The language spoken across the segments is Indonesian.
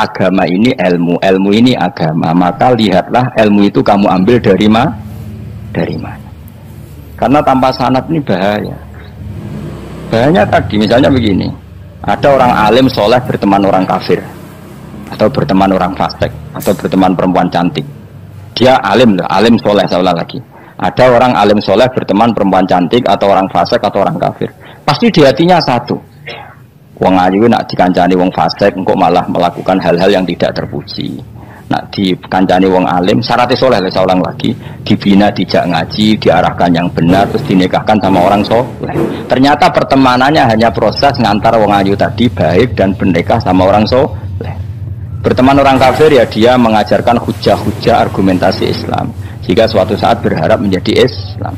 agama ini ilmu, ilmu ini agama. Maka lihatlah ilmu itu kamu ambil dari mana. Karena tanpa sanad ini bahaya. Bahayanya tadi, misalnya begini. Ada orang alim soleh berteman orang kafir, atau berteman orang fasik, atau berteman perempuan cantik. Dia alim soleh, saya ulang lagi. Ada orang alim soleh berteman perempuan cantik, atau orang fasik, atau orang kafir. Pasti di hatinya satu. Wong ayu nak dikancani wong fasik, engkau malah melakukan hal-hal yang tidak terpuji. Nak dikancani wong alim, syaratnya soleh, saya ulang lagi, dibina, dijak ngaji, diarahkan yang benar, terus dinikahkan sama orang soleh. Ternyata pertemanannya hanya proses ngantar wong ayu tadi baik dan bernikah sama orang soleh. Berteman orang kafir ya dia mengajarkan hujah-hujah argumentasi Islam. Jika suatu saat berharap menjadi Islam.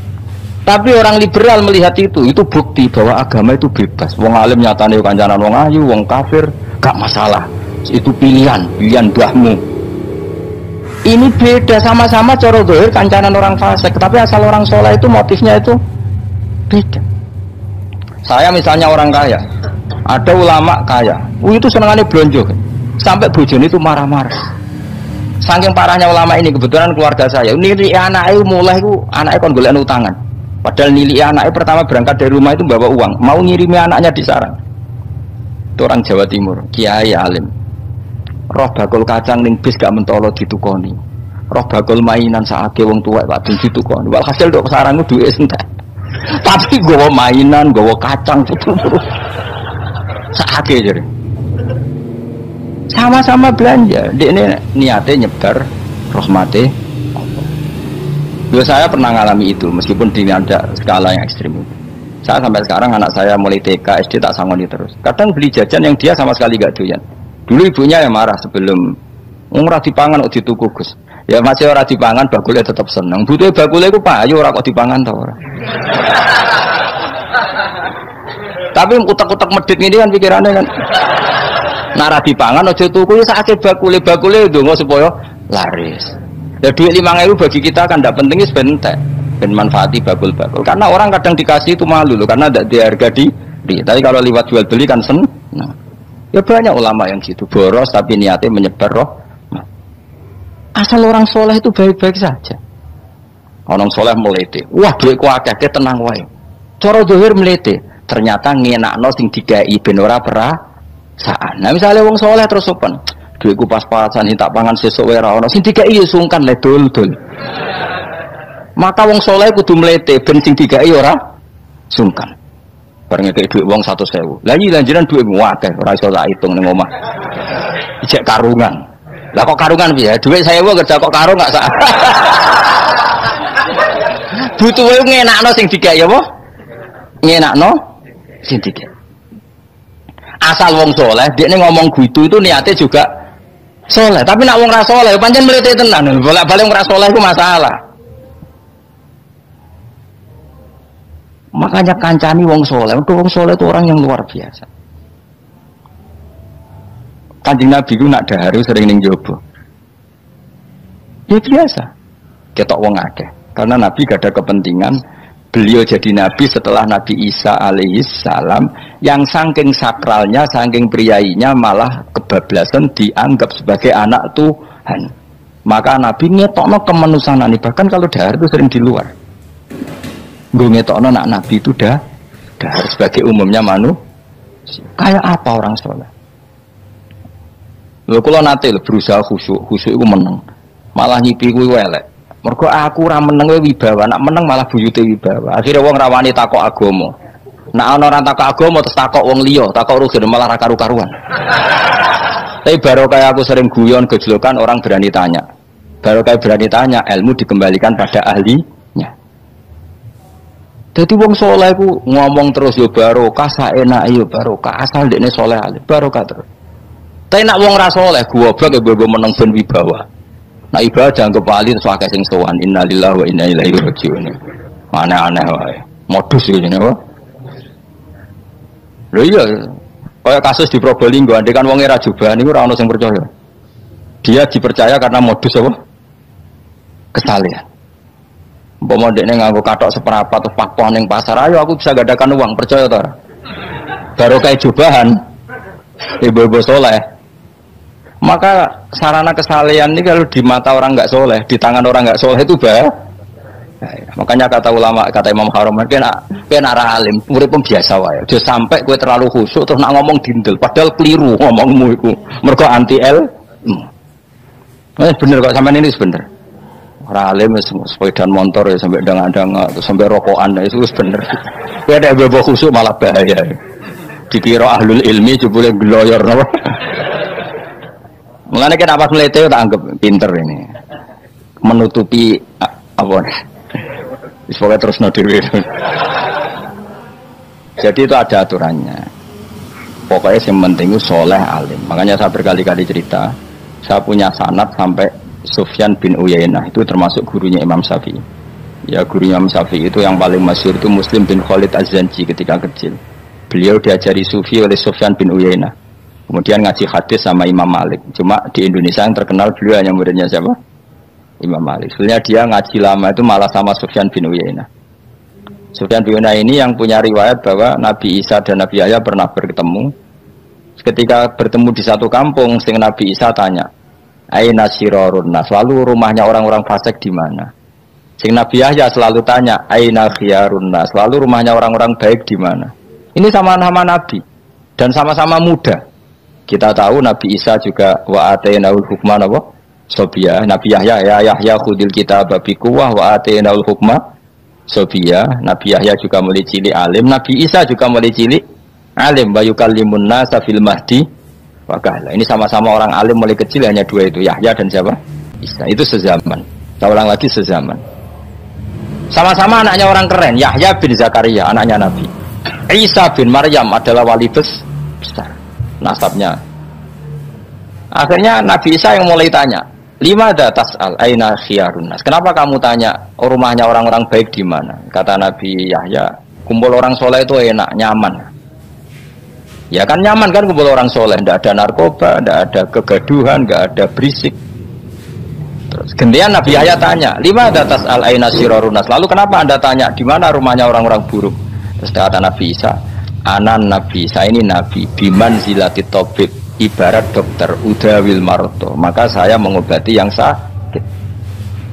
Tapi orang liberal melihat itu bukti bahwa agama itu bebas. Wong alim nyatane kancanan wong ayu, wong kafir gak masalah. Itu pilihan mbahmu. Ini beda, sama-sama cara zahir kancanan orang fasik, tapi asal orang soleh itu motifnya itu beda. Saya misalnya orang kaya, ada ulama kaya, itu senangannya belonjo, sampai bojone itu marah-marah. Saking parahnya ulama ini, kebetulan keluarga saya, nilai anaknya mulai anaknya kon golek utangan. Padahal nilai anaknya pertama berangkat dari rumah itu bawa uang, mau ngirimi anaknya di sarang. Itu orang Jawa Timur, kiai alim. Roh bakul kacang ning bis gak mentolo ditukoni. Roh bakul mainan saake wong tuwek Pak ditukoni. Walhasil dok sarangku duwe entek. Tapi gowo mainan, gowo kacang saake jare. Sama-sama belanja. Dekne niate nyebar rahmate. Saya pernah ngalami itu meskipun di ada skala yang ekstrim. Saya sampai sekarang anak saya mulai TK, SD tak sangoni terus. Kadang beli jajan yang dia sama sekali gak doyan. Dulu ibunya yang marah sebelum ora dipangan kok dituku Gus. Ya masih ora dipangan bakule tetap seneng. Butuhe bakule iku payu ora kok dipangan ta ora. Tapi utek-utek medhit ngene kan pikirannya kan. Nara dipangan aja tuku ya sakake bakule ndonga supaya laris. Ya duit 5.000 bagi kita kan tidak penting is bentek, ben manfaati bakul-bakul. Karena orang kadang dikasih itu malu loh, karena tidak diharga diri. Tapi kalau lewat jual beli kan senang. Ya banyak ulama yang gitu, boros tapi niatnya menyebar roh. Asal orang soleh itu baik-baik saja. Orang soleh melete, wah duitku akeh, tenang wae. Cara zahir melete, ternyata ngenakno sing dikai ben ora perasaan. Nah misalnya wong soleh terus sopan. Duitku pas-pasan tak pangan sesuk wae ora ono sing dikai ya sungkan le dul. Maka wong saleh kudu mlete ben sing dikai ora sungkan. Bareng ngekek dhuwit wong 100.000. Lah iki lanjiran dhuwitmu akeh ora iso tak hitung ning omah. Ijek karungan. Lah kok karungan piye? Dhuwit 1.000 kerja kok karung gak sak. Butuhe ngenakno sing dikai apa? Ngenakno sing dikai. Asal wong saleh dekne ngomong gitu itu niatnya juga soleh, tapi nak wong ra soleh, pancen mlete tenan. Bolak-balik wong ra soleh itu masalah. Makanya kancani wong soleh. Wong soleh itu orang yang luar biasa. Kanjeng Nabi ku nak dahar sering ning jaba. Ya biasa. Ketok wong akeh. Karena Nabi gak ada kepentingan beliau jadi Nabi setelah Nabi Isa alaihi salam yang saking sakralnya, saking priainya malah kebablasan dianggap sebagai anak Tuhan. Maka Nabi ngetokno kemanusiaan ini, bahkan kalau dahar itu sering di luar. Gue ngetokno nak Nabi itu dahar sebagai umumnya manusia. Kayak apa orang soleh? Lho kula nate berusaha khusyuk itu meneng. Malah nyipi kuwi elek. Mergo aku ora meneng wibawa, nak meneng malah buyute wibawa. Akhire wong rawani takok agama. Nak ana ora takok agama terus takok wong liya, takok rugi malah ra karu-karuan. Tapi baru kayak aku sering guyon gejlokan orang berani tanya. Baru kayak berani tanya, ilmu dikembalikan pada ahlinya. Jadi wong saleh ku ngomong terus yo barokah saenake yo barokah, asal dekne saleh alim barokah terus. Tapi nak wong ra saleh goblok ya bobo meneng ben wibawa. Nah ibadah anggap wali terus akeh sing sowan innalillahi wa inna ilaihi raji'un. Aneh-aneh wae. Modus iki napa? Lho iya, kaya kasus di Probolinggo andekan wong ra jubah niku ora ono sing percaya. Dia dipercaya karena modus apa? Kesalehan. Umpama dekne nganggo kathok seprapat atau pakpon ning pasar, ayo aku bisa gadakan uang, percaya ta ora? Baru kayak jubahan ibu-ibu soleh. Maka sarana kesalehan ini kalau di mata orang nggak soleh, di tangan orang nggak soleh itu bahaya. Makanya kata ulama, kata Imam Haram, kena alim, murid pun biasa wae. Dia sampai kue terlalu khusyuk terus nak ngomong dindel, padahal keliru ngomongmu itu. Mergo anti bener kok sampean ini bener. Ora alim sepeda motor ya sampai dangan-dangan sampai rokokan itu bener. Kowe ada bebo khusyuk malah bahaya. Dikira ahlul ilmi jebule gloyor napa. Mulane kenapa melete tak anggap pinter ini. Menutupi apa pokoknya terus dhewe. Jadi itu ada aturannya. Pokoknya yang penting itu soleh alim. Makanya saya berkali-kali cerita, saya punya sanad sampai Sufyan bin Uyainah, itu termasuk gurunya Imam Syafi'i. Ya gurunya Imam Syafi'i itu yang paling masyhur itu Muslim bin Khalid Az-Zanji ketika kecil. Beliau diajari sufi oleh Sufyan bin Uyainah. Kemudian ngaji hadis sama Imam Malik. Cuma di Indonesia yang terkenal beliau hanya muridnya siapa? Imam Malik. Sebenarnya dia ngaji lama itu malah sama Sufyan bin Uyainah. Sufyan bin Uyainah ini yang punya riwayat bahwa Nabi Isa dan Nabi Yahya pernah bertemu. Ketika bertemu di satu kampung, sing Nabi Isa tanya, "Aina syirarun nas?" Lalu rumahnya orang-orang fasik di mana? Sing Nabi Yahya selalu tanya, "Aina khiyarun nas?" Lalu rumahnya orang-orang baik di mana? Ini sama-sama Nabi dan sama-sama muda. Kita tahu Nabi Isa juga wa atainaul hukma apa? Sobia. Nabi Yahya ya Yahya khudil kitaba biquwwah wa atainaul hukma sobia. Nabi Yahya juga mulai cilik alim, Nabi Isa juga mulai cilik alim, wa yukallimun nasa fil mahdi wa kahla. Ini sama-sama orang alim mulai kecil, hanya dua itu, Yahya dan siapa? Isa. Itu sezaman. Saya ulang lagi, sezaman. Sama-sama anaknya orang keren, Yahya bin Zakaria, anaknya Nabi. Isa bin Maryam adalah wali besar nasabnya. Akhirnya Nabi Isa yang mulai tanya, "Lima ada tas'al aina khiyarun nas?" Kenapa kamu tanya rumahnya orang-orang baik di mana? Kata Nabi Yahya, kumpul orang soleh itu enak, nyaman. Ya kan nyaman kan kumpul orang soleh, tidak ada narkoba, tidak ada kegaduhan, tidak ada berisik. Terus gantian Nabi Yahya tanya, "Lima ada tas'al aina syirarun nas?" Lalu kenapa Anda tanya di mana rumahnya orang-orang buruk? Terus kata Nabi Isa, "Anan Nabi, saya ini Nabi, biman zilati tobib, ibarat dokter, udawil maroto, maka saya mengobati yang sakit."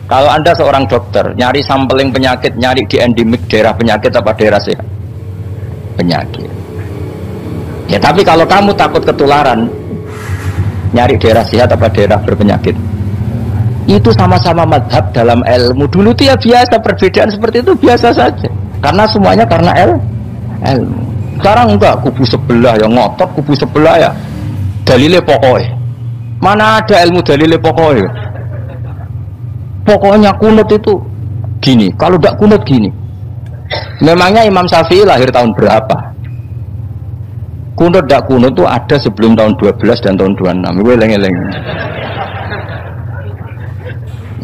Kalau Anda seorang dokter, nyari sampling penyakit, nyari di endemik daerah penyakit apa daerah sehat? Penyakit. Ya tapi kalau kamu takut ketularan, nyari daerah sehat apa daerah berpenyakit? Itu sama-sama madhab dalam ilmu. Dulu itu ya biasa, perbedaan seperti itu biasa saja. Karena semuanya karena ilmu. Sekarang enggak, kubu sebelah yang ngotot, kubu sebelah ya dalile pokoknya. Mana ada ilmu dalile pokoknya? Pokoknya kunut itu gini, kalau tidak kunut gini. Memangnya Imam Syafi'i lahir tahun berapa? Kunut tidak kunut itu ada sebelum tahun 12 dan tahun 26. Gue eleng-eleng.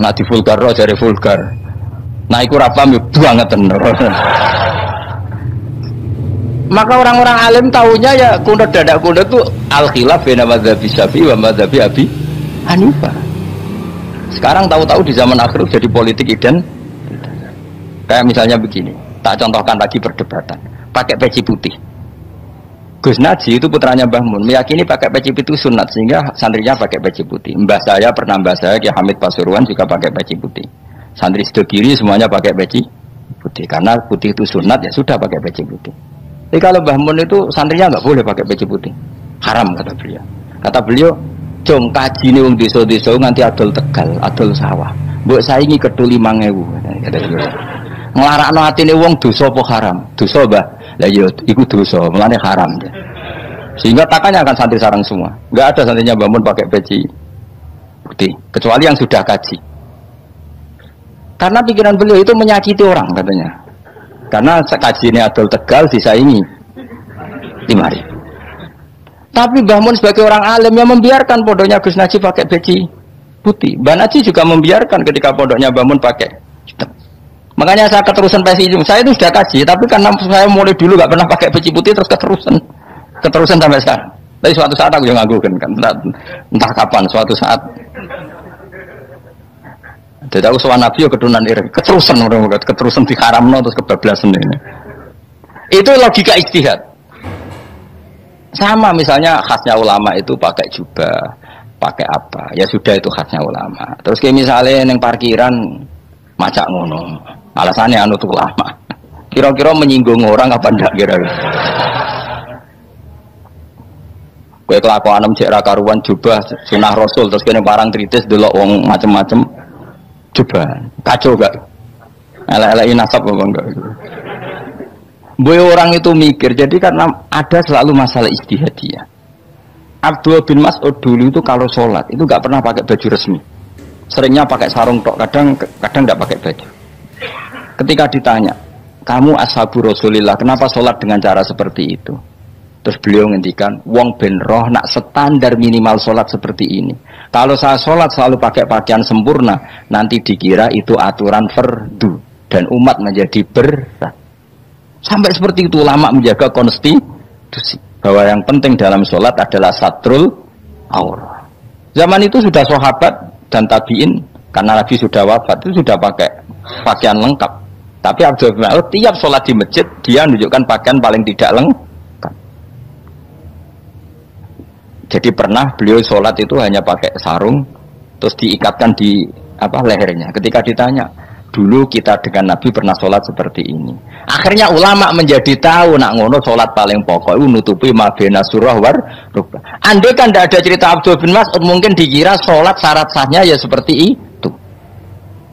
Nah di vulgar roh jadi vulgar. Nah iku rapam banget tenar. Maka orang-orang alim tahunya ya kunut dadak kunut itu al-khilaf baina madzhabi Syafi'i wa madzhabi Abi Hanifah. Sekarang tahu-tahu di zaman akhir jadi politik kayak misalnya begini. Tak contohkan lagi perdebatan. Pakai peci putih. Gus Naji itu putranya Mbah Mun meyakini pakai peci putih sunat sehingga santrinya pakai peci putih. Mbah saya Kiai Hamid Pasuruan juga pakai peci putih. Santri sebelah kiri semuanya pakai peci putih karena putih itu sunat, ya sudah pakai peci putih. Tapi kalau Mbah Mun itu santrinya nggak boleh pakai peci putih, haram kata beliau. Kata beliau, "Jong kaji nih wong desa-desa nganti adol Tegal, adol sawah. Mbok saingi kedul 5.000." Kata beliau. Nglarakno atine wong dosa apa haram? Dosa, Mbah. Lah iya iku dosa, mulane haram. Sehingga takanya akan santri sarang semua. Enggak ada santrinya Mbah Mun pakai peci putih, kecuali yang sudah kaji. Karena pikiran beliau itu menyakiti orang katanya. Karena kaji ini adol Tegal disaingi 5.000. Tapi Mbah Mun sebagai orang alim yang membiarkan pondoknya Gus Naji pakai peci putih. Mbah Naji juga membiarkan ketika pondoknya Mbah Mun pakai hitam. Makanya saya keterusan peci itu. Saya itu sudah kaji, tapi karena saya mulai dulu nggak pernah pakai peci putih terus keterusan sampai sekarang. Tapi suatu saat aku yang ngagukan kan, entah kapan suatu saat. Jadi aku soal Nabi keturunan iri, keterusan di haramno terus kebablasan ini. Itu logika ijtihad. Sama misalnya khasnya ulama itu pakai jubah, pakai apa. Ya sudah itu khasnya ulama. Terus kayak misalnya neng parkiran macak ngono. Alasannya anu tuh ulama. Kira-kira menyinggung orang apa ndak kira-kira. Kowe kelakuanem cek ra karuan jubah sunah Rasul terus kene parang tritis delok wong macem-macem jubah. Kacau gak? Elek-eleki nasab apa enggak? Boy orang itu mikir, jadi karena ada selalu masalah ijtihadiyah. Abdul bin Mas'ud dulu itu kalau sholat itu nggak pernah pakai baju resmi, seringnya pakai sarung tok, kadang nggak pakai baju. Ketika ditanya, kamu ashabu Rasulillah, kenapa sholat dengan cara seperti itu? Terus beliau ngendikan, wong ben roh nak standar minimal sholat seperti ini. Kalau saya sholat selalu pakai pakaian sempurna, nanti dikira itu aturan fardu dan umat menjadi berat. Sampai seperti itu ulama menjaga konstitusi bahwa yang penting dalam sholat adalah satrul aurah. Zaman itu sudah sahabat dan tabiin karena Nabi sudah wafat itu sudah pakai pakaian lengkap. Tapi Abdul bin Mas'ud tiap sholat di masjid dia menunjukkan pakaian paling tidak lengkap. Jadi pernah beliau sholat itu hanya pakai sarung, terus diikatkan di lehernya. Ketika ditanya, dulu kita dengan Nabi pernah sholat seperti ini. Akhirnya ulama menjadi tahu nak ngono sholat paling pokok itu nutupi mabena surah war rukbah. Andai kan tidak ada cerita Abdul bin Mas'ud mungkin dikira sholat syarat sahnya ya seperti itu.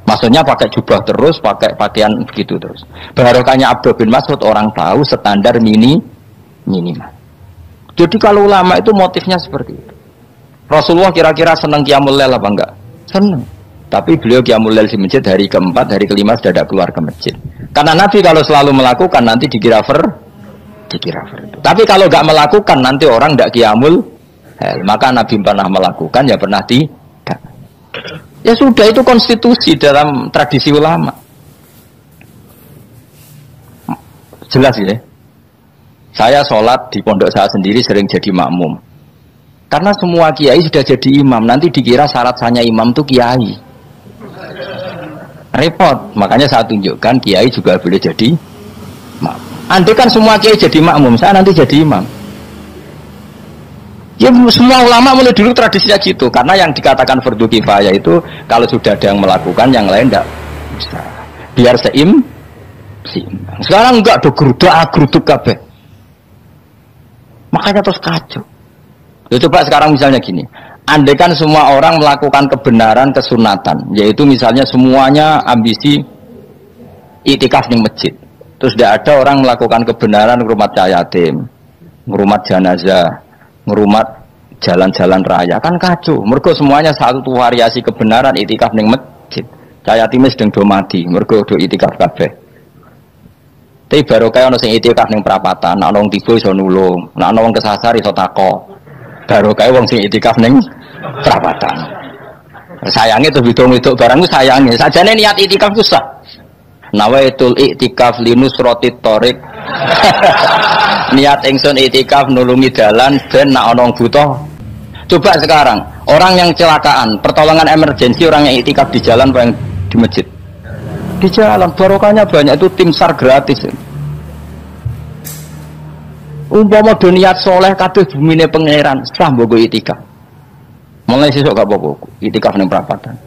Maksudnya pakai jubah terus, pakai pakaian begitu terus. Barokahnya Abdul bin Mas'ud orang tahu standar minimal. Jadi kalau ulama itu motifnya seperti itu. Rasulullah kira-kira senang qiyamul lail apa enggak? Senang. Tapi beliau qiyamul lail di masjid hari keempat, hari kelima sudah tidak keluar ke masjid. Karena Nabi kalau selalu melakukan nanti dikira dikira. Tapi kalau enggak melakukan nanti orang tidak qiyamul lail. Maka Nabi pernah melakukan ya pernah tidak. Ya sudah itu konstitusi dalam tradisi ulama. Jelas ya. Saya sholat di pondok saya sendiri sering jadi makmum. Karena semua kiai sudah jadi imam, nanti dikira syarat sahnya imam itu kiai. Repot, makanya saya tunjukkan kiai juga boleh jadi makmum. Andai kan semua kiai jadi makmum, saya nanti jadi imam. Ya semua ulama mulai dulu tradisinya gitu, karena yang dikatakan fardu kifayah itu kalau sudah ada yang melakukan, yang lain tidak bisa. Biar seimbang. Sekarang enggak ada geruduk kabeh. Makanya terus kacau. Ya coba sekarang misalnya gini, andai kan semua orang melakukan kebenaran kesunatan, yaitu misalnya semuanya ambisi iktikaf di masjid, terus tidak ada orang melakukan kebenaran ngurumat yatim, ngurumat jenazah, ngurumat jalan-jalan raya, kan kacau. Mergo semuanya satu variasi kebenaran iktikaf di masjid. Yatim sedang do mati, mergo do iktikaf kabeh. Tapi baru kaya ono sing itikaf ning perapatan, nek ono wong tiba iso nulung, nek ono wong kesasar iso tako. Baru kaya wong sing itikaf ning perapatan. Sayange tuh hitung-hitung barang ku sayange. Sajane niat itikaf ku sah. Nawaitul iktikaf linusratit thoriq. Niat ingsun itikaf nulungi dalan ben nek ono wong butuh. Coba sekarang, orang yang kecelakaan, pertolongan emergensi orang yang itikaf di jalan apa yang di masjid? Di jalan, barokahnya banyak, itu tim SAR gratis. Umpama do niat soleh kabeh bumine pangeran, sah mbok itikaf. Mulai sesuk gak apa-apa, itikaf ning perapatan.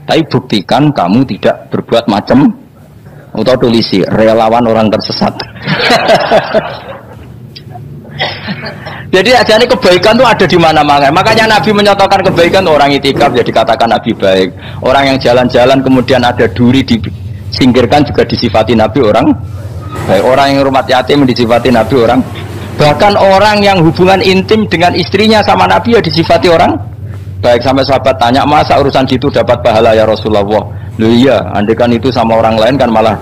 Tapi buktikan kamu tidak berbuat macam atau tulisi relawan orang tersesat. Jadi ajane kebaikan itu ada di mana-mana. Makanya Nabi menyatakan kebaikan orang itikaf jadi katakan Nabi baik. Orang yang jalan-jalan kemudian ada duri disingkirkan juga disifati Nabi orang baik. Orang yang rumah yatim disifati Nabi orang. Bahkan orang yang hubungan intim dengan istrinya sama Nabi ya disifati orang baik. Sampai sahabat tanya, masa urusan gitu dapat pahala ya Rasulullah? Loh iya, andekan itu sama orang lain kan malah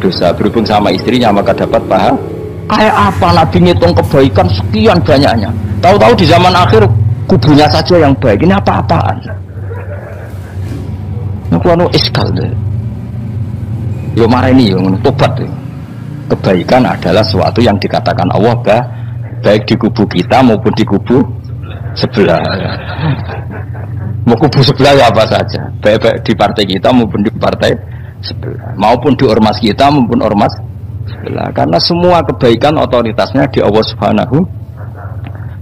dosa. Berhubung sama istrinya maka dapat pahala. Kayak apa Nabi ngitung kebaikan sekian banyaknya. Tahu-tahu di zaman akhir kubunya saja yang baik. Ini apa-apaan? Aku anu iskal deh. Yo marah ini yo tobat deh. Kebaikan adalah sesuatu yang dikatakan Allah baik di kubu kita maupun di kubu sebelah. Mau kubu sebelah ya apa saja. Baik di partai kita maupun di partai sebelah. Maupun di ormas kita maupun ormas sebelah. Karena semua kebaikan otoritasnya di Allah Subhanahu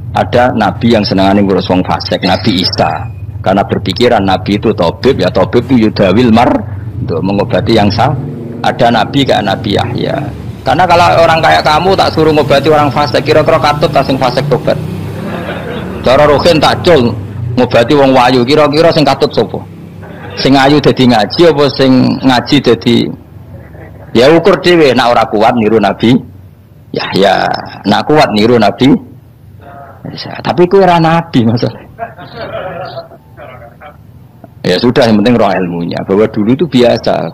ada nabi yang senengane ngurus wong fasik, Nabi Isa. Karena berpikiran nabi itu tabib, ya tabib itu yudawil mar untuk mengobati yang salah. Ada nabi kayak Nabi Yahya. Karena kalau orang kayak kamu tak suruh ngobati orang fasik, kira-kira katut tak sing fasik tobat. Cara rohin tak cul ngobati wong wayu, kira-kira sing katut sapa? Sing ayu dadi ngaji apa sing ngaji dadi ya ukur dhewe, nek ora kuat niru Nabi Yahya, nek kuat niru Nabi Isa. Tapi kuwi ora nabi masalah. Ya sudah, yang penting roh ilmunya, bahwa dulu itu biasa.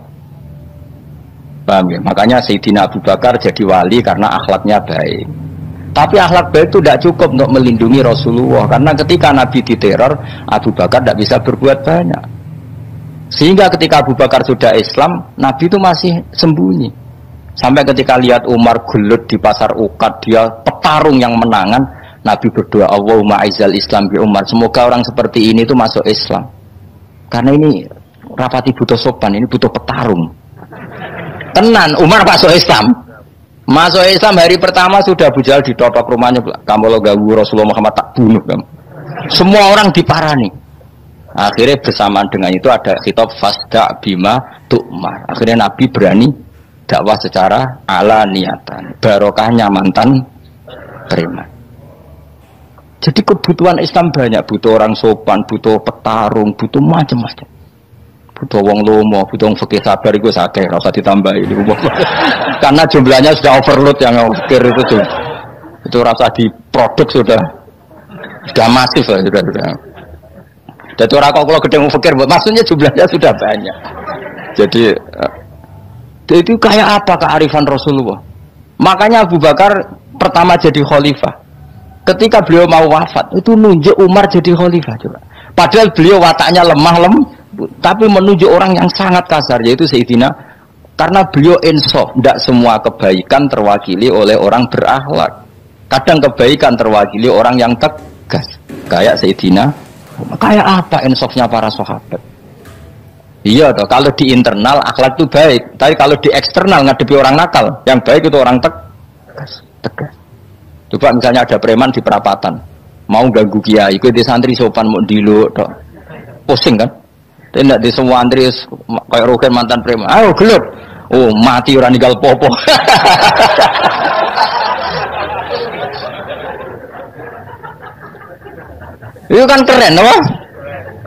Paham ya? Makanya Sayyidina Abu Bakar jadi wali karena akhlaknya baik. Tapi akhlak baik itu tidak cukup untuk melindungi Rasulullah. Karena ketika Nabi diteror, Abu Bakar tidak bisa berbuat banyak. Sehingga ketika Abu Bakar sudah Islam, Nabi itu masih sembunyi. Sampai ketika lihat Umar gelut di pasar Uqad, dia petarung yang menangan, Nabi berdoa, Allahumma aizal Islam bi Umar. Semoga orang seperti ini itu masuk Islam. Karena ini rapati butuh sopan, ini butuh petarung. Tenan, Umar masuk Islam. Masuk Islam hari pertama sudah Abu Jahal ditotok rumahnya. Kamu lo gawu Rasulullah Muhammad tak bunuh kamu. Semua orang diparani. Akhirnya bersamaan dengan itu ada khitab fasda bima tu'mar. Akhirnya Nabi berani dakwah secara ala niatan. Barokahnya mantan preman. Jadi kebutuhan Islam banyak, butuh orang sopan, butuh petarung, butuh macam-macam. Butuh wong lomo, butuh wong fikih sabar itu sakit, rasa ditambahi. Karena jumlahnya sudah overload yang fikir itu rasa di produk sudah masif lah, sudah. Jadi orang kalau gede mau fikir, maksudnya jumlahnya sudah banyak. Jadi itu kayak apa kearifan Rasulullah? Makanya Abu Bakar pertama jadi khalifah. Ketika beliau mau wafat, itu nunjuk Umar jadi khalifah coba. Padahal beliau wataknya lemah tapi menunjuk orang yang sangat kasar, yaitu Sayyidina, karena beliau insaf. Tidak semua kebaikan terwakili oleh orang berakhlak. Kadang kebaikan terwakili orang yang tegas, kayak Sayyidina. Kayak apa insafnya para sahabat? Iya toh, kalau di internal akhlak itu baik, tapi kalau di eksternal ngadepi orang nakal, yang baik itu orang tegas. Coba misalnya ada preman di perapatan, mau ganggu kiai, ikut di santri sopan mau dilo, toh pusing kan? Tidak di semua antri kayak roken mantan preman. Ayo gelut. Oh mati orang ninggal popo. Itu kan keren, apa?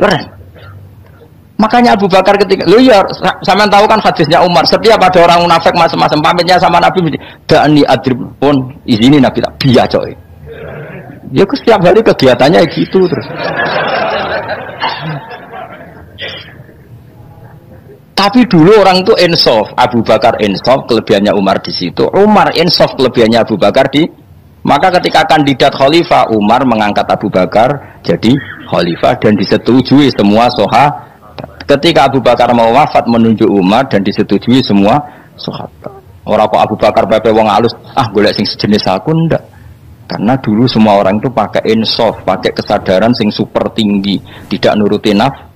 Keren. Makanya Abu Bakar ketika, lu ya, sama tahu kan hadisnya Umar. Setiap ada orang munafik macam-macam pamitnya sama Nabi, dani adrib pun izini Nabi tak biar coy. Ya setiap hari kegiatannya gitu terus. Tapi dulu orang itu insaf, Abu Bakar insaf, kelebihannya Umar di situ. Umar insaf, kelebihannya Abu Bakar di. Maka ketika kandidat khalifah, Umar mengangkat Abu Bakar jadi khalifah dan disetujui semua sahabat. Ketika Abu Bakar mau wafat menunjuk Umar dan disetujui semua sahabat. Orang kok Abu Bakar pepe wong halus, golek sing sejenis aku ndak. Karena dulu semua orang itu pakai insaf, pakai kesadaran sing super tinggi, tidak nuruti nafsu.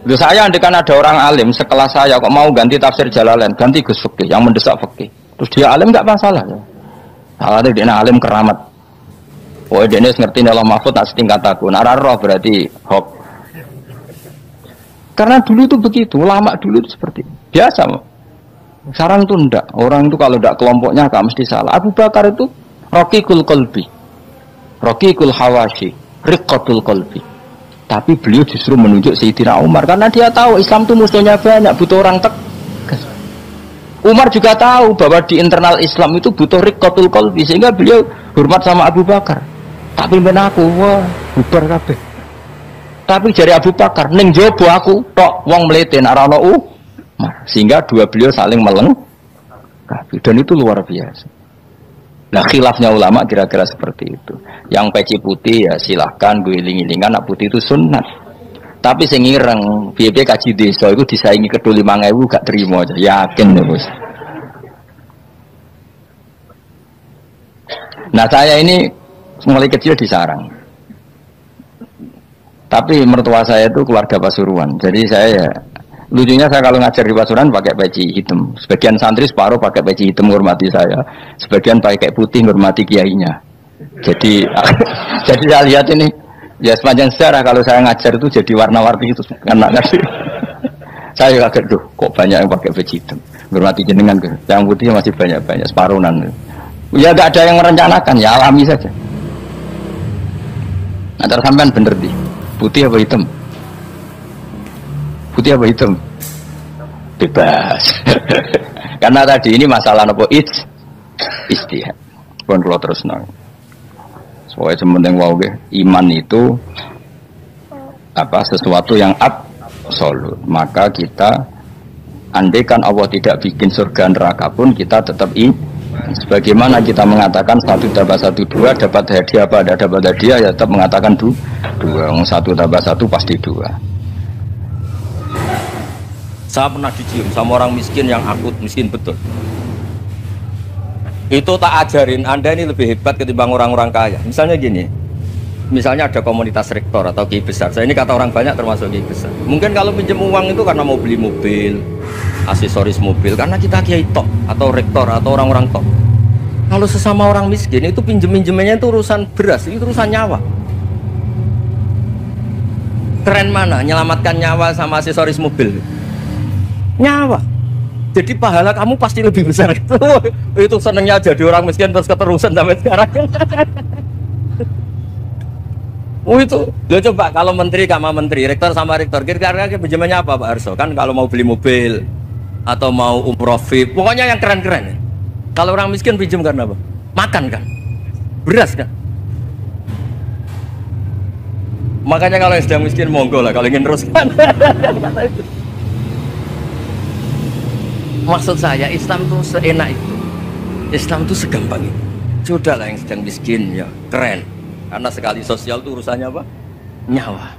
Loh saya andekan ada orang alim sekelas saya kok mau ganti tafsir Jalalain, ganti Gus Fikih yang mendesak fikih. Terus dia alim enggak masalah ya. Kalau dia alim keramat. Oh dia ngerti Allah Mahfud tak setingkat aku. Nara roh berarti hok. Karena dulu itu begitu, ulama dulu itu seperti itu. Biasa. Sekarang itu enggak. Orang itu kalau enggak kelompoknya enggak mesti salah. Abu Bakar itu raqiqul qalbi. Raqiqul hawashi, riqqatul qalbi. Tapi beliau justru menunjuk Sayyidina Umar karena dia tahu Islam itu musuhnya banyak, butuh orang tegas. Umar juga tahu bahwa di internal Islam itu butuh riqqatul qalbi, sehingga beliau hormat sama Abu Bakar. Tak pimpin aku, wah, bubar kabeh. Tapi jari Abu Bakar, ning jobo aku tok wong mlete ora ono Umar. Sehingga dua beliau saling melengkapi dan itu luar biasa. Nah khilafnya ulama kira-kira seperti itu. Yang peci putih ya silahkan gue iling-ilingan, nak putih itu sunat. Tapi sing ireng piye kaji desa itu disaingi kedua 5.000 gak terima aja. Yakin ya bos. Nah saya ini mulai kecil di sarang. Tapi mertua saya itu keluarga Pasuruan. Jadi saya lucunya saya kalau ngajar di Pasuruan pakai peci hitam. Sebagian santri separuh pakai peci hitam menghormati saya. Sebagian pakai putih menghormati kiainya. Jadi jadi saya lihat ini ya sepanjang sejarah kalau saya ngajar itu jadi warna-warni itu karena saya kaget tuh kok banyak yang pakai baju hitam. Hormati jenengan ke. Yang putih masih banyak separuhan. Ya nggak ada yang merencanakan, ya alami saja. Antara sampean bener di putih apa hitam? Putih apa hitam? Bebas. Karena tadi ini masalah nopo istihad. Pun kalau terus nang. Soalnya sementing wow iman itu apa sesuatu yang absolut. Maka kita andaikan Allah tidak bikin surga neraka pun kita tetap sebagaimana kita mengatakan 1 tambah 1 2 dapat hadiah apa ada dapat hadiah ya tetap mengatakan 2 1 tambah 1 pasti 2. Saya pernah dicium sama orang miskin yang akut miskin betul. Itu tak ajarin Anda ini lebih hebat ketimbang orang-orang kaya. Misalnya gini, misalnya ada komunitas rektor atau kiai besar. Saya ini kata orang banyak termasuk kiai besar. Mungkin kalau pinjam uang itu karena mau beli mobil, aksesoris mobil, karena kita kiai top atau rektor atau orang-orang top. Kalau sesama orang miskin itu pinjem-pinjemannya itu urusan beras, itu urusan nyawa. Keren mana? Nyelamatkan nyawa sama aksesoris mobil. Nyawa. Jadi pahala kamu pasti lebih besar itu. Itu senengnya jadi orang miskin terus keterusan sampai sekarang. Itu. Lo coba kalau menteri sama menteri, rektor sama rektor, kira-kira pinjamannya apa Pak Arso? Kan kalau mau beli mobil atau mau umroh VIP, pokoknya yang keren-keren. Kalau orang miskin pinjam karena apa? Makan kan? Beras kan? Makanya kalau yang sedang miskin monggo lah kalau ingin terus kan. Maksud saya Islam itu seenak itu, Islam itu segampang itu. Sudahlah yang sedang miskin ya keren, karena sekali sosial itu urusannya apa? Nyawa.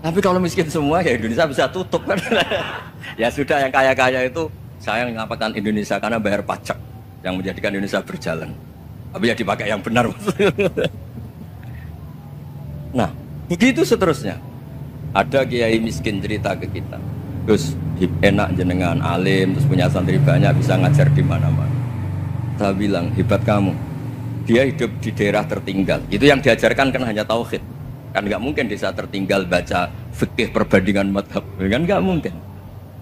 Tapi kalau miskin semua ya Indonesia bisa tutup kan. Ya sudah yang kaya-kaya itu saya mengatakan Indonesia karena bayar pajak yang menjadikan Indonesia berjalan. Tapi ya dipakai yang benar. Nah begitu seterusnya. Ada kiai miskin cerita ke kita, Gus, enak jenengan alim, terus punya santri banyak, bisa ngajar di mana-mana. Saya bilang, hebat kamu. Dia hidup di daerah tertinggal. Itu yang diajarkan kan hanya tauhid. Kan nggak mungkin desa tertinggal baca fikih perbandingan madhab. Kan nggak mungkin.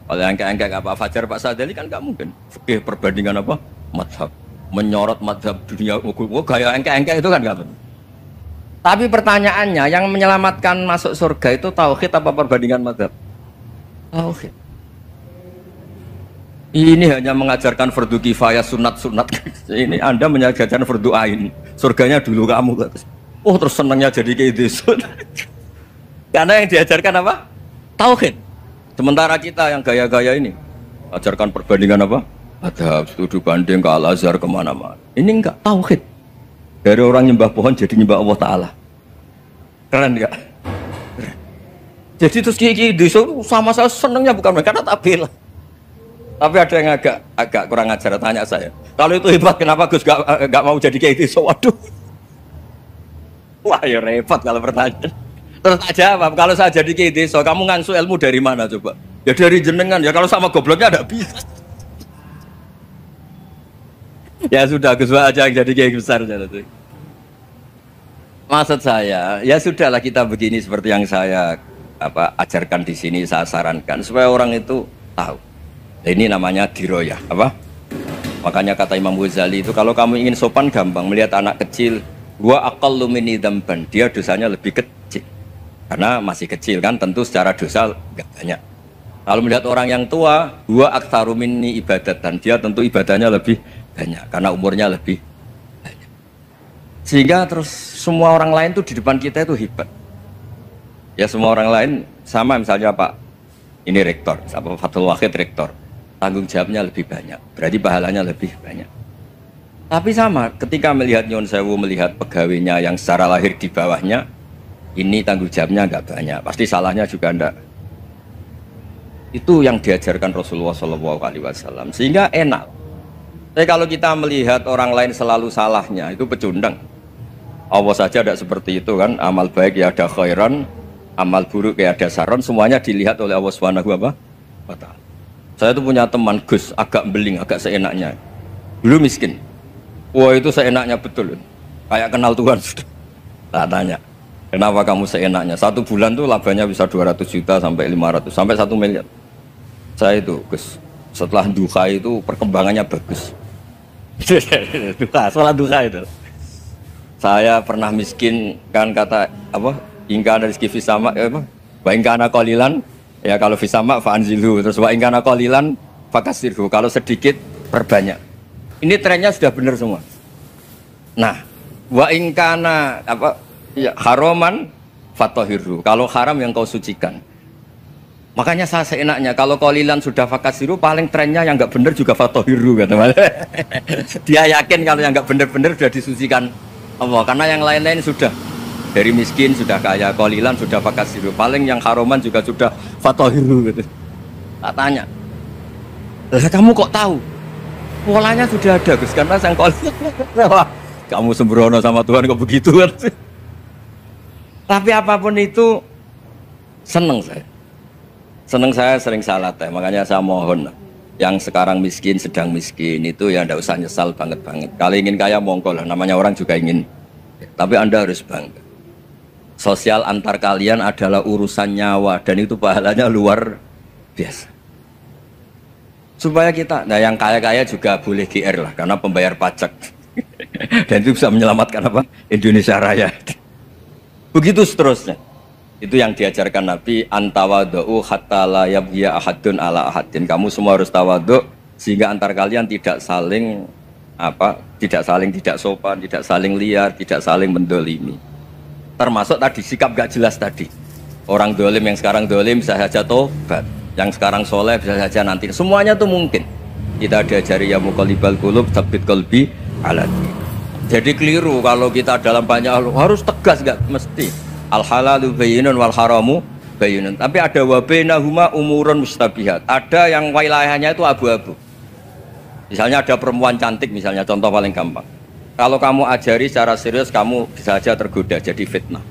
Kalau yang kayak Pak Fajar, Pak Sadali kan nggak mungkin. Fikih perbandingan apa? Madhab. Menyorot madhab dunia. Gaya engke-engke itu kan nggak benar. Tapi pertanyaannya, yang menyelamatkan masuk surga itu tauhid apa perbandingan madhab? Tauhid. Ini hanya mengajarkan fardu kifayah sunat-sunat. Ini Anda mengajarkan fardu ain. Surganya dulu kamu. Oh terus senangnya jadi kayak desun. Karena yang diajarkan apa? Tauhid. Sementara kita yang gaya-gaya ini ajarkan perbandingan apa? Madhab, studi banding ke Al-Azhar kemana-mana. Ini enggak tauhid. Dari orang nyembah pohon jadi nyembah Allah Ta'ala. Keren enggak? Keren. Jadi terus kiai desa sama saya senangnya bukan mereka karena tak bela. Tapi ada yang agak kurang ajar tanya saya. Kalau itu hebat kenapa Gus gak mau jadi kiai desa? Waduh. Wah ya repot kalau pertanyaan. Terus tak jawab, kalau saya jadi kiai desa, kamu ngangsu ilmu dari mana coba? Ya dari jenengan. Ya kalau sama gobloknya ada bisa. Ya sudah, Gus aja yang jadi kiai besar. Maksud saya, ya sudahlah kita begini seperti yang saya ajarkan di sini, saya sarankan supaya orang itu tahu. Ini namanya diroyah, apa? Makanya kata Imam Ghazali itu kalau kamu ingin sopan gampang melihat anak kecil, gua aqallu minni dzamban, dia dosanya lebih kecil. Karena masih kecil kan, tentu secara dosa enggak banyak. Kalau melihat orang yang tua, gua aktsaru minni ibadatan, dia tentu ibadahnya lebih banyak karena umurnya lebih banyak. Sehingga terus semua orang lain tuh di depan kita itu hebat. Ya semua orang lain sama, misalnya Pak ini rektor, apa Fathul Wahid rektor, tanggung jawabnya lebih banyak, berarti pahalanya lebih banyak. Tapi sama ketika melihat Nyon Sewu, melihat pegawainya yang secara lahir di bawahnya, ini tanggung jawabnya nggak banyak, pasti salahnya juga enggak. Itu yang diajarkan Rasulullah SAW, sehingga enak. Tapi kalau kita melihat orang lain selalu salahnya, itu pecundang. Allah saja tidak seperti itu kan, amal baik ya ada khairan, amal buruk ya ada saron, semuanya dilihat oleh Allah Subhanahu wa Ta'ala. Saya tuh punya teman Gus, agak beling, agak seenaknya. Dulu miskin, Wah itu seenaknya betul. Kayak kenal Tuhan sudah. Tak tanya. Kenapa kamu seenaknya? 1 bulan tuh labanya bisa 200 juta sampai 500 sampai 1 miliar. Saya itu, Gus, setelah duha itu perkembangannya bagus. Sholat duha itu. Saya pernah miskin kan kata apa? Ingkana rizki fisama apa? Wa ingkana qalilan ya kalau fisama fa'anzilhu terus wa ingkana qalilan fakasirhu kalau sedikit perbanyak. Ini trennya sudah benar semua. Nah, wa ingkana apa? Ya, haroman fatohiru. Kalau haram yang kau sucikan. Makanya saya seenaknya kalau qalilan sudah fakasiru paling trennya yang enggak benar juga fatohiru kata Mas. Dia yakin kalau yang enggak benar-benar sudah disucikan Allah karena yang lain-lain sudah dari miskin sudah kaya, qalilan sudah fakasiru. Paling yang haroman juga sudah fatohiru gitu. Tak tanya. Lah kamu kok tahu? Polanya sudah ada Gus karena yang qalilan. Kamu sembrono sama Tuhan kok begitu kan? Tapi apapun itu seneng saya. Seneng saya sering salah teh. Makanya saya mohon yang sekarang miskin sedang miskin itu ya ndak usah nyesal banget-banget. Kalau ingin kaya monggo lah. Namanya orang juga ingin. Tapi Anda harus bangga. Sosial antar kalian adalah urusan nyawa dan itu pahalanya luar biasa. Supaya kita, nah yang kaya-kaya juga boleh GR lah karena pembayar pajak. Dan itu bisa menyelamatkan apa? Indonesia Raya. Begitu seterusnya. Itu yang diajarkan Nabi antawadhu hatta la yabghiya ahadun ala ahadin. Kamu semua harus tawadhu sehingga antar kalian tidak saling tidak sopan, tidak saling liar, tidak saling mendolimi. Termasuk tadi sikap gak jelas tadi. Orang dolim yang sekarang dolim bisa saja tobat, yang sekarang soleh bisa saja nanti. Semuanya tuh mungkin. Kita diajari ya muqallibal qulub tsabbit qalbi ala din. Jadi keliru kalau kita dalam banyak hal harus tegas, nggak mesti. Al halalu bayyinun wal haramu bayyinun. Tapi ada wa bainahuma umurun mustabihat. Ada yang wilayahnya itu abu-abu. Misalnya ada perempuan cantik misalnya, contoh paling gampang. Kalau kamu ajari secara serius kamu bisa saja tergoda jadi fitnah.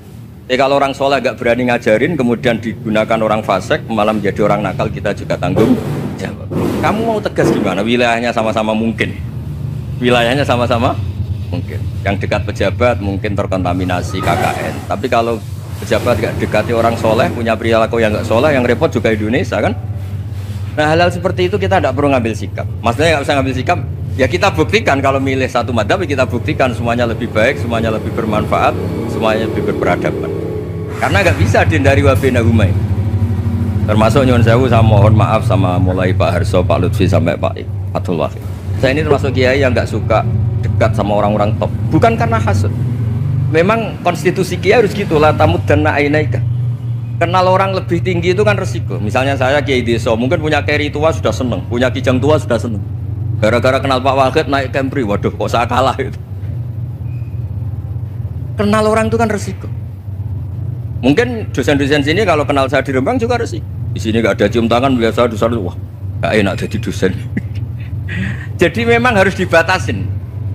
Kalau orang soleh nggak berani ngajarin kemudian digunakan orang fasik malah menjadi orang nakal, kita juga tanggung jawab. Kamu mau tegas gimana? Wilayahnya sama-sama mungkin. Wilayahnya sama-sama mungkin. Yang dekat pejabat mungkin terkontaminasi KKN. Tapi kalau pejabat gak dekati orang soleh, punya perilaku yang gak soleh, yang repot juga Indonesia kan. Nah hal-hal seperti itu kita tidak perlu ngambil sikap. Maksudnya gak usah ngambil sikap, ya kita buktikan kalau milih satu madhab, kita buktikan semuanya lebih baik, semuanya lebih bermanfaat, semuanya lebih berperadaban. Karena gak bisa dihindari wabena humay. Termasuk nyuwun sewu, saya mohon maaf sama mulai Pak Harso, Pak Lutfi sampai Pak Fathul Wahid. Saya ini termasuk kiai yang gak suka dekat sama orang-orang top, bukan karena hasud. Memang konstitusi kiai harus gitu lah, tamud dan na'inaika. Kenal orang lebih tinggi itu kan resiko. Misalnya saya kiai desa, mungkin punya keri tua sudah seneng, punya kijang tua sudah seneng. Gara-gara kenal Pak Wahid naik Kempri, waduh kok saya kalah itu. Kenal orang itu kan resiko. Mungkin dosen-dosen sini kalau kenal saya di Rembang juga resiko. Di sini gak ada cium tangan, melihat saya dosen, wah gak enak jadi dosen. Jadi memang harus dibatasin.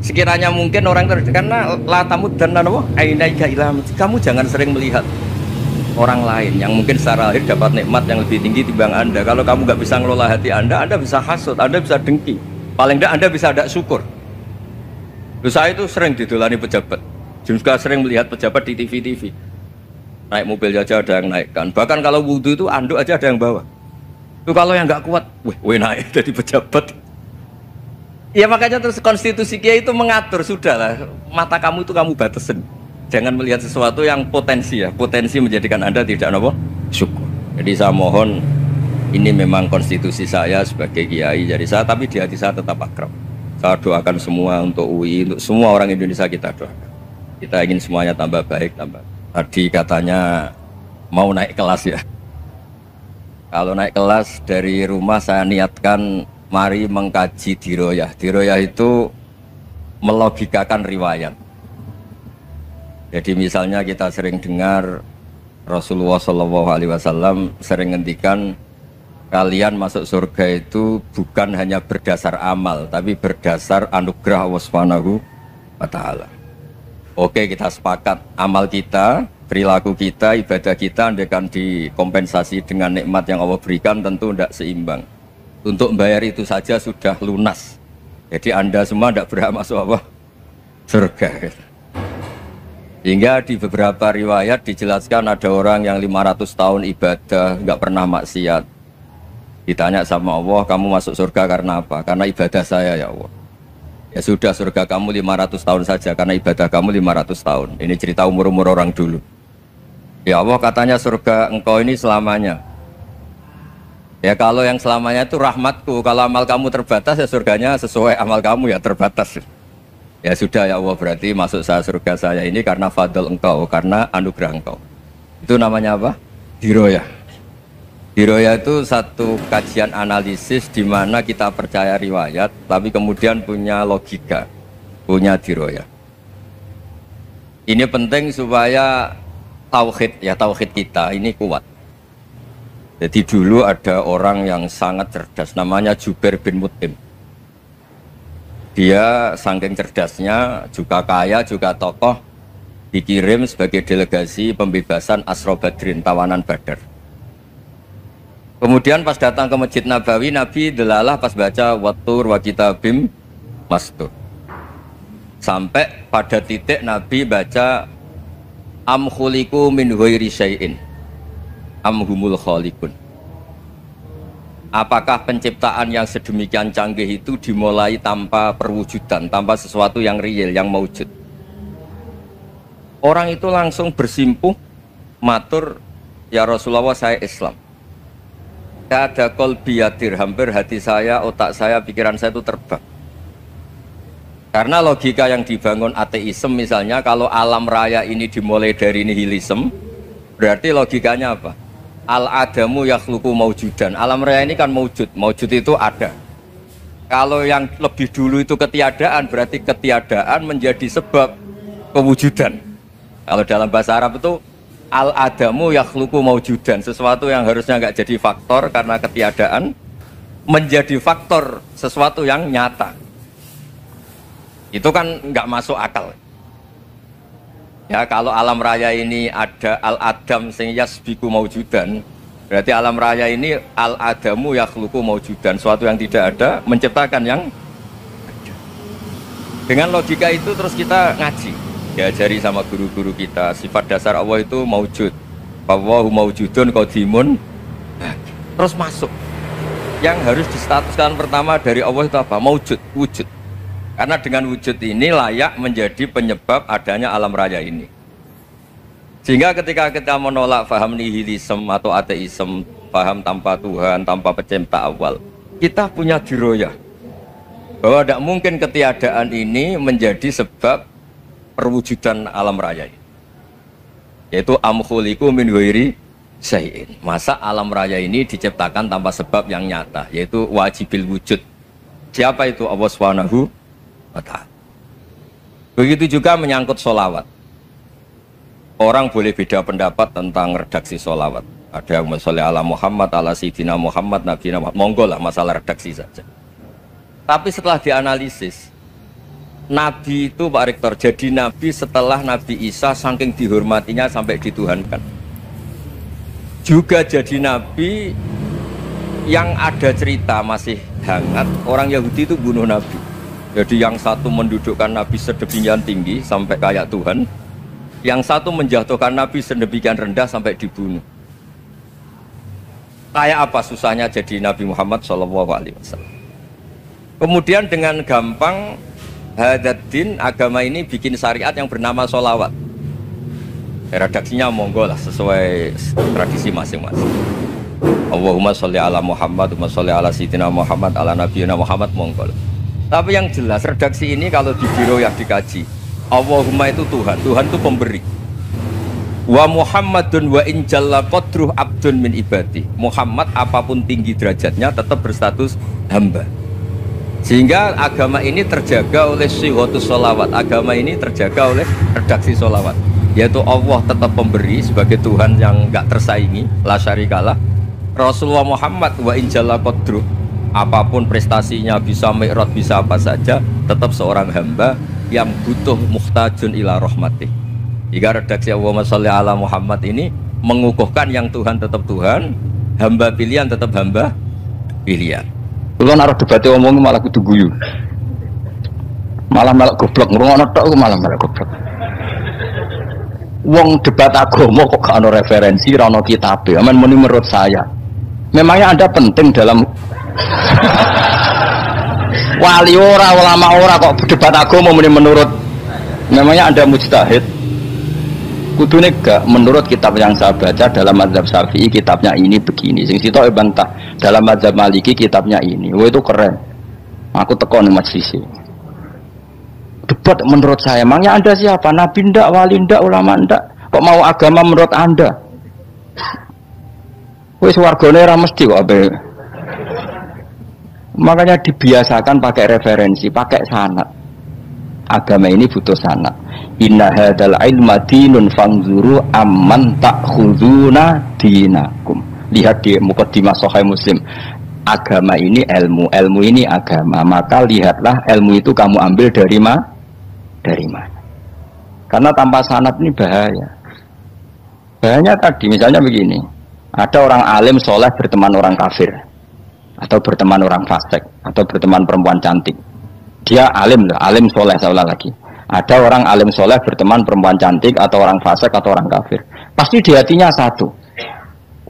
Sekiranya mungkin orang karena la tamud dan nanawa ainaika ilham. Kamu jangan sering melihat orang lain yang mungkin secara lahir dapat nikmat yang lebih tinggi timbang Anda. Kalau kamu nggak bisa ngelola hati Anda bisa hasut, Anda bisa dengki. Paling tidak Anda bisa ada syukur. Loh, saya itu sering didolani pejabat. Juga sering melihat pejabat di TV. Naik mobil aja ada yang naikkan. Bahkan kalau wudhu itu anduk aja ada yang bawa. Itu kalau yang nggak kuat, weh naik jadi pejabat. Ya makanya terus konstitusi kiai itu mengatur, sudahlah mata kamu itu kamu batasin. Jangan melihat sesuatu yang potensi ya, potensi menjadikan Anda tidak apa syukur. Jadi saya mohon, ini memang konstitusi saya sebagai kiai dari saya, tapi di hati saya tetap akrab. Saya doakan semua untuk UI, untuk semua orang Indonesia kita doakan. Kita ingin semuanya tambah baik, tambah. Tadi katanya mau naik kelas ya. Kalau naik kelas dari rumah saya niatkan mari mengkaji diroyah. Diroyah itu melogikakan riwayat. Jadi misalnya kita sering dengar Rasulullah SAW sering ngendikan kalian masuk surga itu bukan hanya berdasar amal, tapi berdasar anugerah Allah Subhanahu wa Ta'ala. Oke, kita sepakat amal kita, perilaku kita, ibadah kita andaikan dikompensasi dengan nikmat yang Allah berikan tentu tidak seimbang. Untuk membayar itu saja sudah lunas. Jadi Anda semua tidak berhak masuk apa? surga. Hingga di beberapa riwayat dijelaskan ada orang yang 500 tahun ibadah, nggak pernah maksiat. Ditanya sama Allah, kamu masuk surga karena apa? Karena ibadah saya ya Allah. Ya sudah, surga kamu 500 tahun saja karena ibadah kamu 500 tahun. Ini cerita umur-umur orang dulu. Ya Allah, katanya surga engkau ini selamanya. Ya kalau yang selamanya itu rahmatku. Kalau amal kamu terbatas ya surganya sesuai amal kamu ya terbatas. Ya sudah ya Allah, berarti masuk surga saya ini karena fadl engkau, karena anugerah engkau. Itu namanya apa? Diroyah. Diroyah itu satu kajian analisis di mana kita percaya riwayat, tapi kemudian punya logika, punya diroyah. Ini penting supaya tauhid kita ini kuat. Jadi dulu ada orang yang sangat cerdas, namanya Jubair bin Mut'im. Dia saking cerdasnya, juga kaya, juga tokoh, dikirim sebagai delegasi pembebasan Asra Badrin, tawanan Badar. Kemudian pas datang ke Masjid Nabawi, Nabi delalah pas baca Wattur wa kitabim mastur. Sampai pada titik Nabi baca Am khuliqu min ghairi syai'in am humul khaliqun. Apakah penciptaan yang sedemikian canggih itu dimulai tanpa perwujudan, tanpa sesuatu yang real, yang maujud? Orang itu langsung bersimpuh, matur, ya Rasulullah saya Islam. Ada qalbi yatir, hampir hati saya, otak saya, pikiran saya itu terbang. Karena logika yang dibangun ateisme misalnya, kalau alam raya ini dimulai dari nihilisme, berarti logikanya apa? Al-adamu yakhluqu maujudan. Alam raya ini kan maujud. Maujud itu ada. Kalau yang lebih dulu itu ketiadaan, berarti ketiadaan menjadi sebab kewujudan. Kalau dalam bahasa Arab itu al-adamu yakhluqu maujudan. Sesuatu yang harusnya nggak jadi faktor karena ketiadaan menjadi faktor sesuatu yang nyata. Itu kan nggak masuk akal. Ya kalau alam raya ini ada al-adam sing yasbiku maujudan, berarti alam raya ini al-adamu yakhluqu maujudan, suatu yang tidak ada menciptakan yang ada. Dengan logika itu terus kita ngaji, diajari sama guru-guru kita, sifat dasar Allah itu maujud. Wallahu maujudun qadimun. Nah, terus masuk. Yang harus distatuskan pertama dari Allah itu apa? Maujud, wujud. Karena dengan wujud ini layak menjadi penyebab adanya alam raya ini. Sehingga ketika kita menolak faham nihilisme atau ateisme, faham tanpa Tuhan, tanpa pencipta awal, kita punya diroyah bahwa tidak mungkin ketiadaan ini menjadi sebab perwujudan alam raya ini. Yaitu am khuliqu min ghairi syai'in. Masa alam raya ini diciptakan tanpa sebab yang nyata, yaitu wajibil wujud. Siapa itu? Allah Subhanahu. Begitu juga menyangkut sholawat. Orang boleh beda pendapat tentang redaksi sholawat. Ada yang sholli ala Muhammad, ala Sayyidina Muhammad, Nabi Muhammad. Monggo lah, masalah redaksi saja. Tapi setelah dianalisis, Nabi itu Pak Rektor jadi Nabi setelah Nabi Isa saking dihormatinya sampai dituhankan. Juga jadi Nabi yang ada cerita masih hangat, orang Yahudi itu bunuh Nabi. Jadi yang satu mendudukkan Nabi sedemikian tinggi sampai kayak Tuhan, yang satu menjatuhkan Nabi sedemikian rendah sampai dibunuh. Kayak apa susahnya jadi Nabi Muhammad SAW. Kemudian dengan gampang Hadaddin agama ini bikin syariat yang bernama sholawat. Redaksinya monggo lah sesuai tradisi masing-masing. Allahumma sholli ala Muhammad, Allahumma sholli ala Sayyidina Muhammad, ala Nabiyina Muhammad, monggo lah. Tapi yang jelas redaksi ini kalau di biro yang dikaji, Allahumma itu Tuhan, Tuhan itu pemberi. Wa Muhammadun wa injalla qadruh abdun min ibadi. Muhammad apapun tinggi derajatnya tetap berstatus hamba. Sehingga agama ini terjaga oleh syihotus sholawat. Agama ini terjaga oleh redaksi sholawat. Yaitu Allah tetap pemberi sebagai Tuhan yang enggak tersaingi, la syarikalah. Rasulullah Muhammad wa injalla qadruh, apapun prestasinya, bisa mi'raj, bisa apa saja, tetap seorang hamba yang butuh muhtajun ila rahmatih. Jika redaksi Allahumma sholli ala Muhammad ini mengukuhkan yang Tuhan tetap Tuhan, hamba pilihan tetap hamba pilihan. Kalau naruh debatnya ngomong malah kudu guyu. Malah melok goblok ngrungokno tok malah melok goblok. Wong debat agama kok gak ono referensi, ora ono kitabe. Aman muni menurut saya. Memangnya Anda penting dalam wali ora, ulama ora kok debat agama muni menurut. Memangnya Anda mujtahid. Kudune gak menurut kitab yang saya baca dalam mazhab Syafi'i kitabnya ini begini. Sing sitok bantah dalam mazhab Maliki kitabnya ini. Wah itu keren. Aku teko ning majelis. Debat menurut saya, emangnya Anda siapa? Nabi ndak, wali ndak, ulama ndak? Kok mau agama menurut Anda? Wis wargane ora mesti kok abe. Makanya dibiasakan pakai referensi, pakai sanad. Agama ini butuh sanad. Inna hadzal ilma dinun fanzuru amman ta'khuduna dinakum. Lihat di muqaddimah Sahih Muslim. Agama ini ilmu, ilmu ini agama. Maka lihatlah ilmu itu kamu ambil dari mana? Dari mana? Karena tanpa sanad ini bahaya. Bahayanya tadi, misalnya begini, ada orang alim soleh berteman orang kafir, atau berteman orang fasik, atau berteman perempuan cantik. Dia alim, alim soleh, saya ulang lagi. Ada orang alim soleh berteman perempuan cantik, atau orang fasik, atau orang kafir. Pasti di hatinya satu.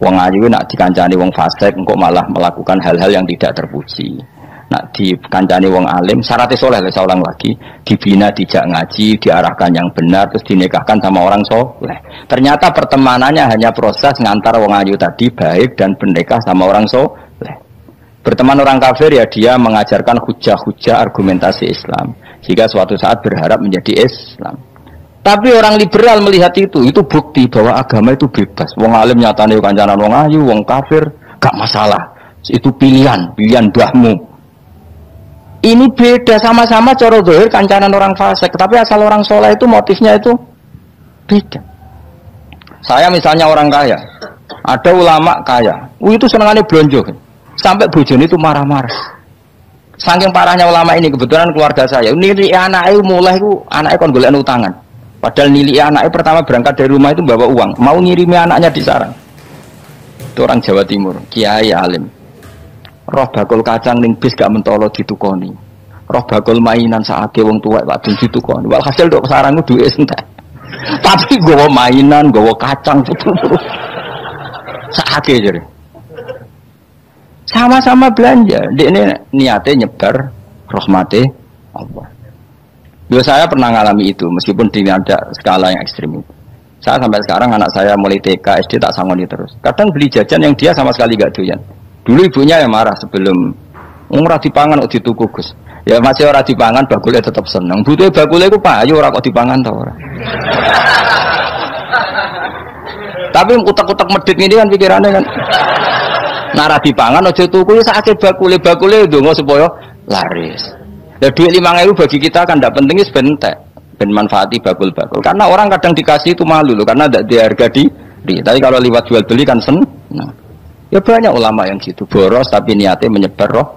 Wong ayu nak dikancani wong fasik, engkau malah melakukan hal-hal yang tidak terpuji. Nak dikancani wong alim, syaratnya soleh, saya ulang lagi, dibina, dijak ngaji, diarahkan yang benar, terus dinikahkan sama orang soleh. Ternyata pertemanannya hanya proses ngantar wong ayu tadi baik dan berdekah sama orang soleh. Berteman orang kafir ya dia mengajarkan hujah-hujah argumentasi Islam, jika suatu saat berharap menjadi Islam. Tapi orang liberal melihat itu bukti bahwa agama itu bebas. Wong alim nyatane kancanan wong ayu, wong kafir, gak masalah. Itu pilihan mbahmu. Ini beda, sama-sama cara zahir kancanan orang fasik, tapi asal orang soleh itu motifnya itu beda. Saya misalnya orang kaya, ada ulama kaya, itu senengannya blonjo, sampai bojone itu marah-marah. Saking parahnya ulama ini, kebetulan keluarga saya, nilai anaknya mulai anaknya kon golek utangan. Padahal nilai anaknya pertama berangkat dari rumah itu bawa uang, mau ngirimi anaknya di sarang. Itu orang Jawa Timur, kiai alim. Roh bakul kacang ning bis gak mentolo ditukoni. Roh bakul mainan saake wong tuwek Pak ben ditukoni. Walhasil tok sarangku duwe entek. Tapi gowo mainan, gowo kacang saake jare. Sama-sama belanja. Dekne niate nyebar rahmate Allah. Yo saya pernah ngalami itu meskipun di ada skala yang ekstrim itu. Saya sampai sekarang anak saya mulai TK, SD tak sangoni terus. Kadang beli jajan yang dia sama sekali gak doyan. Dulu ibunya yang marah sebelum ora dipangan kok dituku Gus. Ya masih ora dipangan bakule tetap seneng. Butuhe bakule ku payu ora kok dipangan ta ora. Tapi utek-utek medhit ini kan pikirannya kan. Nara dipangan aja tuku ya sakake bakule ndonga supaya laris. Ya duit 5.000 bagi kita kan ndak penting wis bentek. Ben manfaati bakul-bakul. Karena orang kadang dikasih itu malu loh karena ndak diharga diri. Tapi kalau lewat jual beli kan seneng. Ya banyak ulama yang gitu, boros tapi niatnya menyebar roh.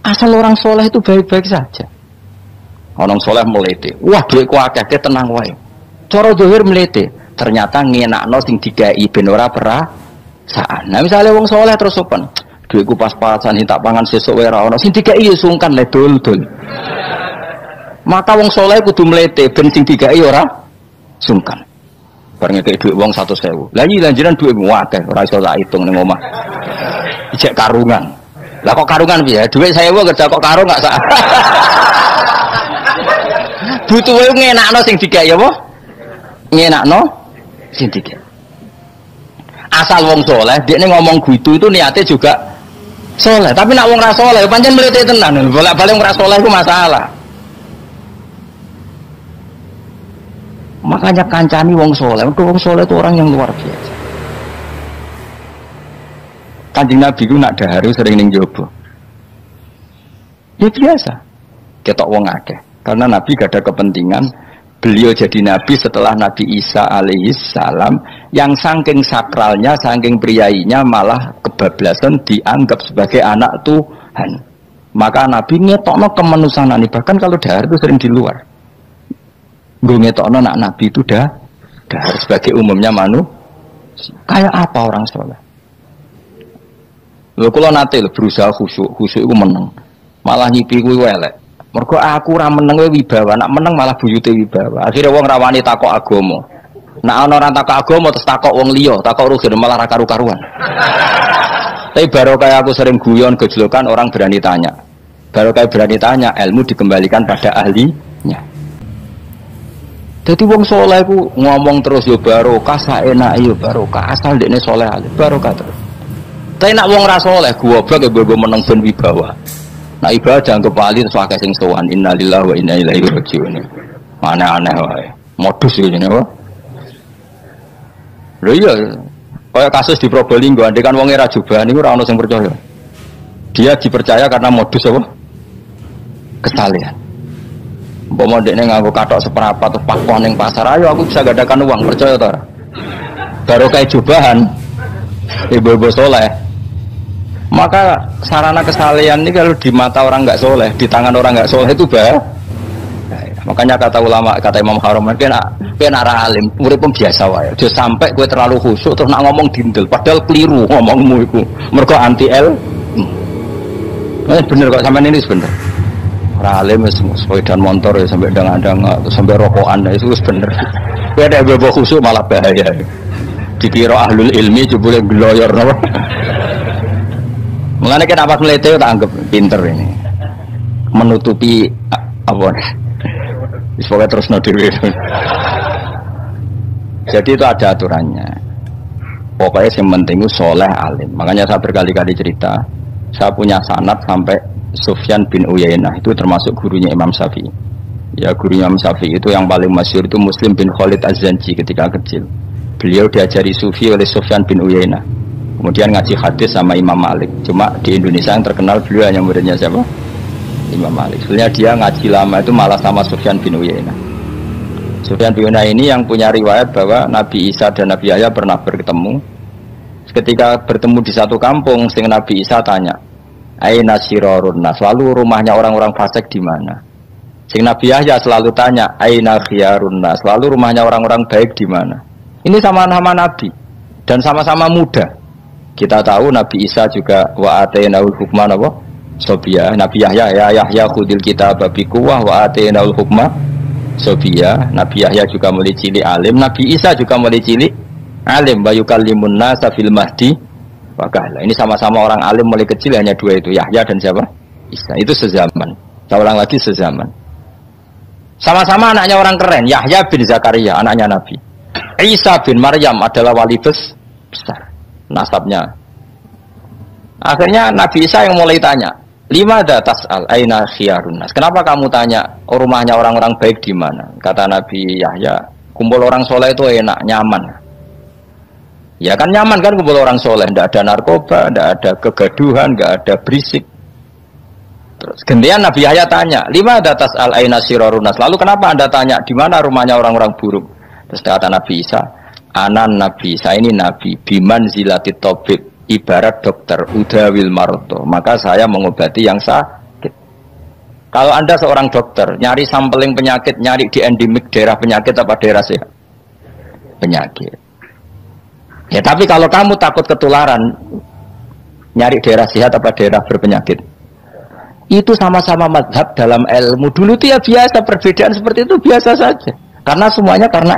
Asal orang soleh itu baik-baik saja. Orang soleh melete, wah duitku akeh, tenang wae. Cara zahir melete, ternyata ngenakno sing digai ben ora perasaan. Nah misalnya wong soleh terus sopan, duitku pas-pasan tak pangan sesuk wae ora ono, sing digai ya sungkan le dul-dul. Maka wong soleh kudu melete ben sing digai ora sungkan. Bareng kayak duit uang 100.000. Lah iki lanjiran duit akeh, ora iso tak hitung ning omah. Ijek karungan. Lah kok karungan piye? Duit 1.000 kerja kok karung gak sak. Butuhe ngenakno sing digawe apa? Ngenakno sing digawe. Asal wong soleh, dekne ngomong gitu itu niatnya juga soleh. Tapi nak wong ra soleh pancen mlete tenan. Bolak-balik wong ra soleh itu masalah. Makanya kancani wong soleh. Wong soleh itu orang yang luar biasa. Kanjeng Nabi itu nak daharu sering ning jobo. Ya biasa. Ketok wong akeh. Karena Nabi gak ada kepentingan beliau jadi Nabi setelah Nabi Isa alaihi salam yang saking sakralnya, saking priainya malah kebablasan dianggap sebagai anak Tuhan. Maka Nabi ngetokno kemanusiaan ini. Bahkan kalau dahar itu sering di luar. Gue ngetokno nak Nabi itu dah sebagai umumnya kayak apa orang soleh. Lho kula nate berusaha khusyuk itu meneng. Malah nyipi kuwi elek. Mergo aku ora meneng wibawa, nak meneng malah buyute wibawa. Akhire wong rawani takok agama. Nak ana ora takok agama terus takok wong liya, takok rugi malah ra karu-karuan. Tapi baru kayak aku sering guyon gejlokan orang berani tanya. Baru kayak berani tanya, ilmu dikembalikan pada ahlinya. Jadi wong soleh ku ngomong terus yo barokah, saenak yo barokah, asal dekne soleh alim barokah terus. Tapi nak wong ra soleh goblok ya bobo meneng ben wibawa. Nak ibadah dianggap wali terus akeh sing sowan, innalillahi wa inna ilaihi raji'un. Aneh-aneh wae. Modus iki ngene wae. Lho iya, kayak kasus di Probolinggo, andai kan wong era jubah niku ora ono sing percaya. Dia dipercaya karena modus apa? Kesalehan. Umpama dekne nganggo kathok seprapat terus pakon ning pasar, ayo aku bisa gadakan uang, percaya ta ora? Baru kayak jubahan ibu-ibu soleh. Maka sarana kesalehan ini kalau di mata orang enggak soleh, di tangan orang enggak soleh itu bahaya. Makanya kata ulama, kata Imam Haram, kena alim, murid pun biasa wae. Aja sampai kowe terlalu khusyuk terus nak ngomong dindel, padahal keliru ngomongmu iku. Mergo anti bener kok sampean ini bener. Ora alim wis sepedaan motor ya sampai dang-dang sampai rokokan itu wis bener. Kowe nek bebo khusyuk malah bahaya. Dikira ahlul ilmi jebule gloyor napa. Mulane kenapa melete tak anggap pinter ini. Menutupi apa pokoknya terus dhewe. Jadi itu ada aturannya. Pokoknya yang penting itu soleh alim. Makanya saya berkali-kali cerita, saya punya sanad sampai Sufyan bin Uyainah, itu termasuk gurunya Imam Syafi'i. Ya gurunya Imam Syafi'i itu yang paling masyhur itu Muslim bin Khalid Az-Zanji ketika kecil. Beliau diajari sufi oleh Sufyan bin Uyainah. Kemudian ngaji hadis sama Imam Malik. Cuma di Indonesia yang terkenal beliau hanya muridnya siapa? Imam Malik. Sebenarnya dia ngaji lama itu malah sama Sufyan bin Uyainah. Sufyan bin Uyainah ini yang punya riwayat bahwa Nabi Isa dan Nabi Yahya pernah bertemu. Ketika bertemu di satu kampung, sing Nabi Isa tanya, "Aina sirarun nas?" Selalu rumahnya orang-orang fasik di mana? Sing Nabi Yahya selalu tanya, "Aina khiyarun nas?" Selalu rumahnya orang-orang baik di mana? Ini sama-sama Nabi dan sama-sama muda. Kita tahu Nabi Isa juga wa atainaul hukma apa? Sobia. Nabi Yahya ya Yahya khudil kitab bi quwwah wa atainaul hukma sobia. Nabi Yahya juga mulai cilik alim, Nabi Isa juga mulai cilik alim, bayukallimun nasa fil mahdi wa kahla. Ini sama-sama orang alim mulai kecil, hanya dua itu, Yahya dan siapa? Isa. Itu sezaman. Saya ulang lagi, sezaman. Sama-sama anaknya orang keren, Yahya bin Zakaria, anaknya Nabi. Isa bin Maryam adalah wali besar nasabnya. Akhirnya Nabi Isa yang mulai tanya, "Lima tas'al aina khiyarun nas?" Kenapa kamu tanya rumahnya orang-orang baik di mana? Kata Nabi Yahya, kumpul orang soleh itu enak, nyaman. Ya kan nyaman kan kumpul orang soleh, tidak ada narkoba, tidak ada kegaduhan, tidak ada berisik. Terus gantian Nabi Yahya tanya, "Lima tas'al aina sirarun nas?" Lalu kenapa Anda tanya di mana rumahnya orang-orang buruk? Terus kata Nabi Isa, "Anan Nabi, saya ini Nabi, biman zilati tobib, ibarat dokter, udawil maroto, maka saya mengobati yang sakit." Kalau Anda seorang dokter, nyari sampling penyakit, nyari di endemik daerah penyakit apa daerah sehat? Penyakit. Ya tapi kalau kamu takut ketularan, nyari daerah sehat apa daerah berpenyakit? Itu sama-sama mazhab dalam ilmu. Dulu itu ya biasa, perbedaan seperti itu biasa saja. Karena semuanya karena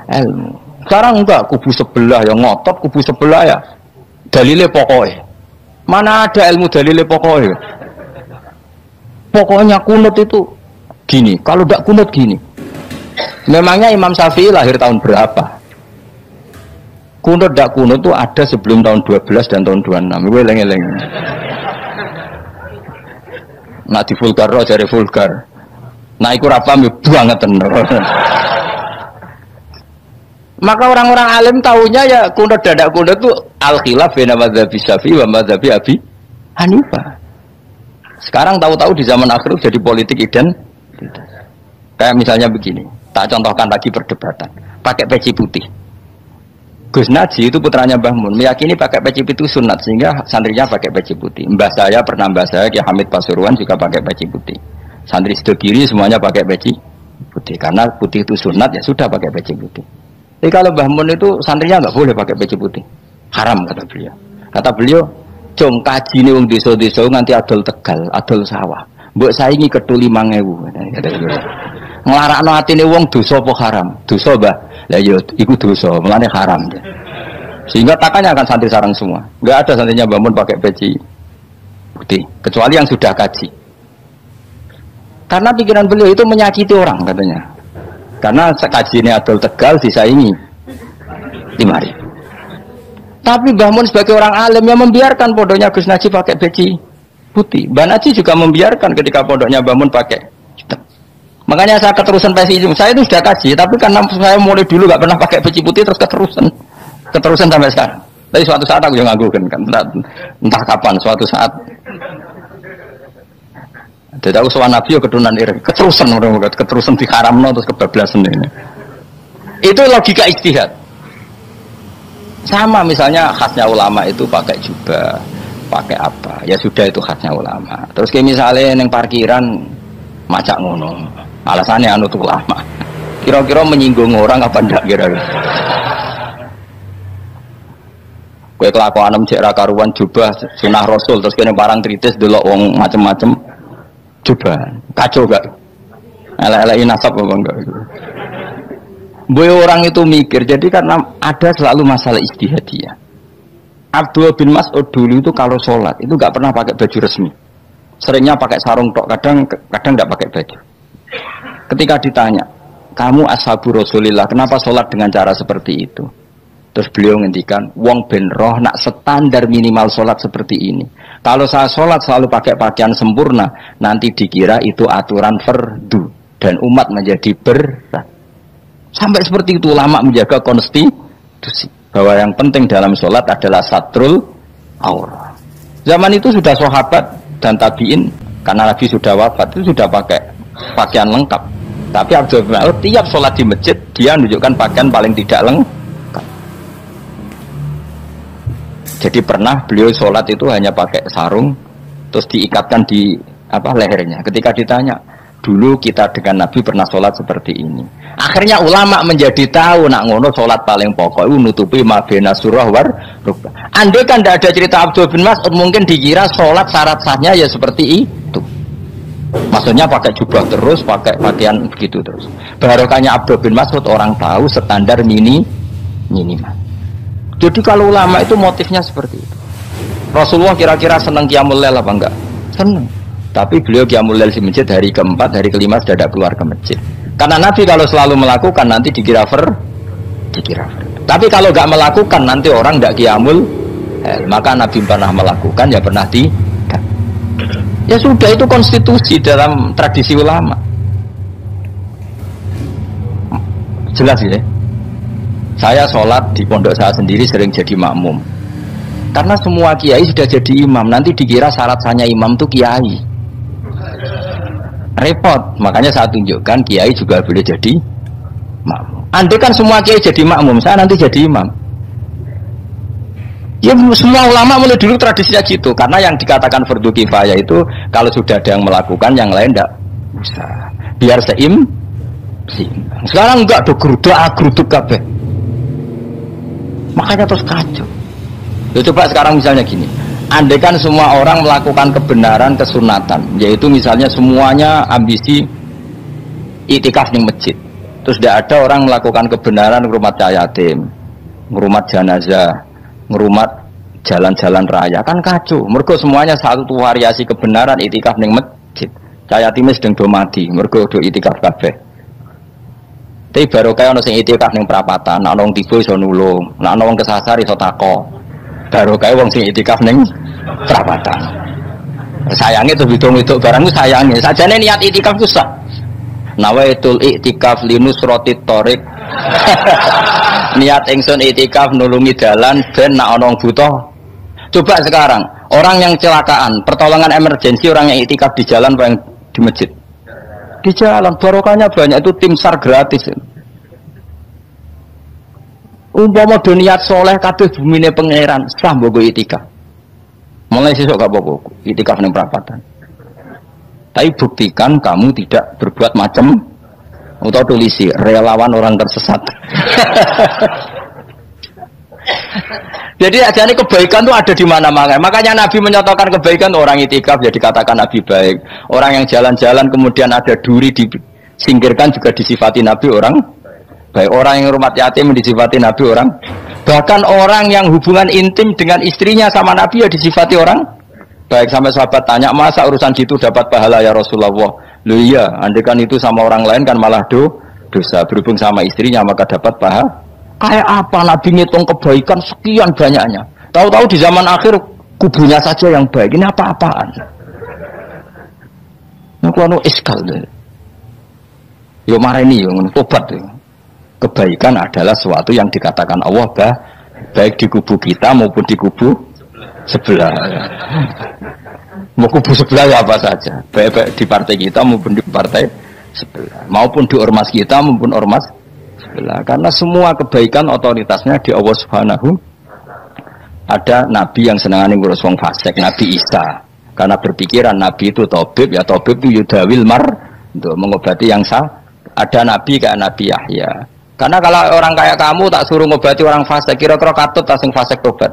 ilmu. Sekarang enggak, kubu sebelah yang ngotot, kubu sebelah ya dalile pokoknya. Mana ada ilmu dalile pokoknya? Pokoknya kunut itu gini, kalau tidak kunut gini. Memangnya Imam Syafi'i lahir tahun berapa? Kunut tidak kunut itu ada sebelum tahun 12 dan tahun 26. Gue eleng-eleng. Nah di vulgar roh jadi vulgar. Nah iku ra paham banget tenan. Maka orang-orang alim tahunya ya kunut dadak kunut itu al-khilaf baina madzhabi Syafi'i wa madzhabi Abi Hanifah. Sekarang tahu-tahu di zaman akhir jadi politik identitas. Kayak misalnya begini, tak contohkan lagi perdebatan. Pakai peci putih. Gus Naji itu putranya Mbah Mun, meyakini pakai peci putih sunat sehingga santrinya pakai peci putih. Mbah saya Ki Hamid Pasuruan juga pakai peci putih. Santri sebelah kiri semuanya pakai peci putih karena putih itu sunat, ya sudah pakai peci putih. Jadi kalau Mbah Mun itu santrinya nggak boleh pakai peci putih, haram kata beliau. Kata beliau, "Jom kaji nih wong desa-desa nganti adol Tegal, adol sawah. Mbok saingi ketu 5.000. Nglarakno atine wong dosa apa haram? Dosa, Mbah. Lah ya iku dosa, mulane haram. Sehingga takanya akan santri sarang semua. Enggak ada santrinya bangun pakai peci putih, kecuali yang sudah kaji. Karena pikiran beliau itu menyakiti orang katanya. Karena kaji ini Abdul Tegal disaingi 5.000. Tapi Mbah Mun sebagai orang alim yang membiarkan pondoknya Gus Najib pakai peci putih. Mbah Najib juga membiarkan ketika pondoknya Mbah Mun pakai hitam. Makanya saya keterusan peci itu. Saya itu sudah kaji, tapi karena saya mulai dulu gak pernah pakai peci putih terus keterusan sampai sekarang. Tapi suatu saat aku juga ngagukan kan, entah kapan suatu saat. Jadi aku soal Nabi keturunan iri, keterusan diharamno terus kebablasan ini. Itu logika ijtihad. Sama misalnya khasnya ulama itu pakai jubah, pakai apa? Ya sudah itu khasnya ulama. Terus kayak misalnya yang parkiran macak ngono, alasannya anut ulama. Kira-kira menyinggung orang apa ndak kira-kira? Kue kelakuan cek ra karuan jubah sunah Rasul terus kene parang tritis delok wong macem-macem jubah. Kacau gak? Elek-eleki nasab apa enggak itu? Boy orang itu mikir, jadi karena ada selalu masalah ijtihadiyah. Abdullah bin Mas'ud dulu itu kalau sholat itu nggak pernah pakai baju resmi, seringnya pakai sarung tok, kadang nggak pakai baju. Ketika ditanya, kamu ashabu Rasulillah, kenapa sholat dengan cara seperti itu? Terus beliau ngendikan, wong ben roh nak standar minimal sholat seperti ini. Kalau saya sholat selalu pakai pakaian sempurna, nanti dikira itu aturan fardu dan umat menjadi berat. Sampai seperti itu ulama menjaga konstitusi bahwa yang penting dalam sholat adalah satrul aurah. Zaman itu sudah sahabat dan tabiin karena Nabi sudah wafat itu sudah pakai pakaian lengkap. Tapi Abdul bin Mas'ud tiap sholat di masjid dia menunjukkan pakaian paling tidak lengkap. Jadi pernah beliau sholat itu hanya pakai sarung terus diikatkan di lehernya. Ketika ditanya, dulu kita dengan Nabi pernah sholat seperti ini. Akhirnya ulama menjadi tahu nak ngono sholat paling pokok itu nutupi mabena surah war rukbah. Andai kan tidak ada cerita Abdul bin Mas'ud mungkin dikira sholat syarat sahnya ya seperti itu. Maksudnya pakai jubah terus, pakai pakaian begitu terus. Barokahnya Abdul bin Mas'ud orang tahu standar minimal. Jadi kalau ulama itu motifnya seperti itu. Rasulullah kira-kira senang qiyamul lail apa enggak? Senang. Tapi beliau qiyamul lail di masjid hari keempat, hari kelima sudah tidak keluar ke masjid. Karena Nabi kalau selalu melakukan nanti dikira dikira. Tapi kalau enggak melakukan nanti orang enggak qiyamul lail. Maka Nabi pernah melakukan ya pernah tidak. Ya sudah itu konstitusi dalam tradisi ulama. Jelas ya. Saya sholat di pondok saya sendiri sering jadi makmum. Karena semua kiai sudah jadi imam, nanti dikira syarat sahnya imam itu kiai. Repot, makanya saya tunjukkan kiai juga boleh jadi makmum. Andai kan semua kiai jadi makmum, saya nanti jadi imam. Ya semua ulama mulai dulu tradisinya gitu, karena yang dikatakan fardu kifayah itu kalau sudah ada yang melakukan, yang lain tidak usah. Biar seimbang. Sekarang enggak do geruduk kabeh. Makanya terus kacau. Coba sekarang misalnya gini, andai kan semua orang melakukan kebenaran kesunatan, yaitu misalnya semuanya ambisi itikaf di masjid, terus tidak ada orang melakukan kebenaran ngerumat yatim, ngerumat jenazah, ngerumat jalan-jalan raya, kan kacau. Mergo semuanya satu variasi kebenaran itikaf di masjid. Yatim sedang do mati, mergo do itikaf kabeh. Tapi baru kaya ono sing itikaf ning perapatan, nek ono wong tiba iso nulung, nek ono wong kesasar iso tako. Baru kaya wong sing itikaf ning perapatan. Sayange to hitung-hitung barangku sayange. Sajane niat itikaf ku sah. Nawaitul iktikaf linusratit thoriq. Niat ingsun itikaf nulungi dalan ben nek ono wong butuh. Coba sekarang, orang yang kecelakaan, pertolongan emergensi orang yang itikaf di jalan apa yang di masjid? Di jalan, barokahnya banyak, itu tim SAR gratis. Umpama do niat soleh kabeh bumine pangeran, sah mbok itikaf. Mulai sesuk gak apa-apa, itikaf ning perapatan. Tapi buktikan kamu tidak berbuat macam atau tulisi relawan orang tersesat. Jadi ajane kebaikan itu ada di mana-mana. Makanya Nabi menyatakan kebaikan orang itikaf ya dikatakan Nabi baik. Orang yang jalan-jalan kemudian ada duri disingkirkan juga disifati Nabi orang baik. Orang yang rumah yatim disifati Nabi orang. Bahkan orang yang hubungan intim dengan istrinya sama Nabi ya disifati orang baik. Sampai sahabat tanya, masa urusan gitu dapat pahala ya Rasulullah? Loh iya, andekan itu sama orang lain kan malah dosa. Berhubung sama istrinya maka dapat pahala. Kayak apa Nabi ngitung kebaikan sekian banyaknya. Tahu-tahu di zaman akhir kubunya saja yang baik. Ini apa-apaan? Aku anu iskal deh. Yo mareni yo tobat yo. Kebaikan adalah sesuatu yang dikatakan Allah baik di kubu kita maupun di kubu sebelah. Mau kubu sebelah ya apa saja. Baik di partai kita maupun di partai sebelah. Maupun di ormas kita maupun ormas sebelah. Karena semua kebaikan otoritasnya di Allah Subhanahu. Ada Nabi yang senangane ngurus wong fasik, Nabi Isa. Karena berpikiran Nabi itu tabib, ya tabib itu yudawil mar untuk mengobati yang sah. Ada Nabi kayak Nabi Yahya. Karena kalau orang kayak kamu tak suruh ngobati orang fasik, kira-kira katut tak sing fasik tobat.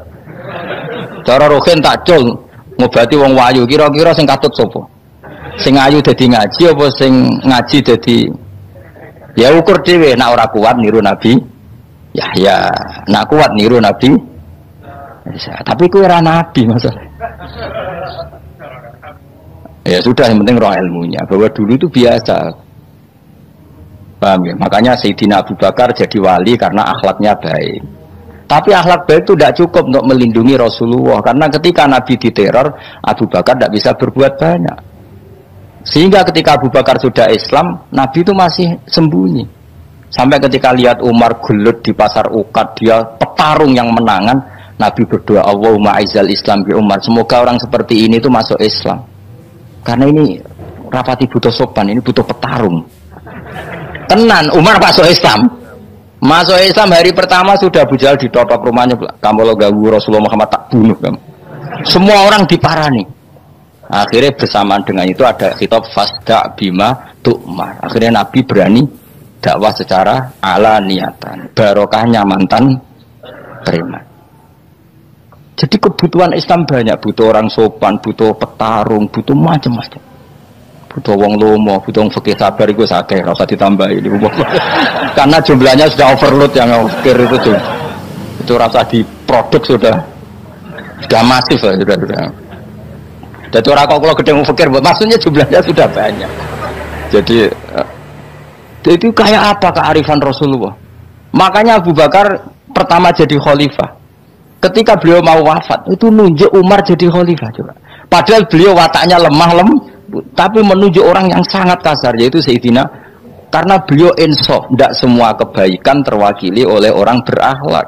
Cara rohin tak cul ngobati wong wayu, kira-kira sing katut sapa? Sing ayu dadi ngaji apa sing ngaji dadi ya ukur dhewe, nak ora kuat niru Nabi Yahya, nak kuat niru Nabi Isa. Tapi kuwi ora nabi masalah. Ya sudah, yang penting roh ilmunya, bahwa dulu itu biasa. Paham ya? Makanya Sayyidina Abu Bakar jadi wali karena akhlaknya baik. Tapi akhlak baik itu tidak cukup untuk melindungi Rasulullah. Karena ketika Nabi diteror, Abu Bakar tidak bisa berbuat banyak. Sehingga ketika Abu Bakar sudah Islam, Nabi itu masih sembunyi. Sampai ketika lihat Umar gelut di pasar Uqad, dia petarung yang menangan, Nabi berdoa, Allahumma aizal Islam bi Umar. Semoga orang seperti ini itu masuk Islam. Karena ini rapati butuh sopan, ini butuh petarung. Tenan, Umar masuk Islam. Masuk Islam hari pertama sudah Abu Jahal ditotok rumahnya. Kamu lo ganggu Rasulullah Muhammad tak bunuh kamu. Semua orang diparani. Akhirnya bersamaan dengan itu ada khitab fasda bima tu'mar. Akhirnya Nabi berani dakwah secara ala niatan. Barokahnya mantan preman. Jadi kebutuhan Islam banyak. Butuh orang sopan, butuh petarung, butuh macam-macam. Butuh wong lomo, butuh wong fikih sabar itu sakeh, ora usah ditambahi. Karena jumlahnya sudah overload yang fikir itu. Itu rasa di produk sudah masif lah, sudah. Jadi orang kalau gede wong fikir, maksudnya jumlahnya sudah banyak. Jadi itu kayak apa kearifan Rasulullah? Makanya Abu Bakar pertama jadi khalifah. Ketika beliau mau wafat, itu nunjuk Umar jadi khalifah coba. Padahal beliau wataknya lemah tapi menunjuk orang yang sangat kasar, yaitu Sayyidina, karena beliau insaf. Tidak semua kebaikan terwakili oleh orang berakhlak.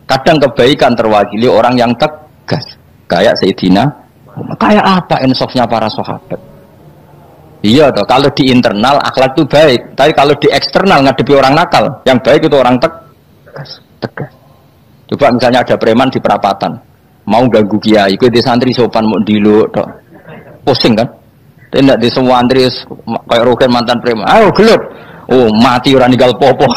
Kadang kebaikan terwakili orang yang tegas, kayak Sayyidina. Kayak apa insafnya para sahabat? Iya toh, kalau di internal akhlak itu baik, tapi kalau di eksternal ngadepi orang nakal, yang baik itu orang tegas. Coba misalnya ada preman di perapatan, mau ganggu kiai, ikut di santri sopan mau dilu, pusing kan? Tidak di semua antri kayak roken mantan preman. Ayo gelut. Oh mati orang ninggal popo.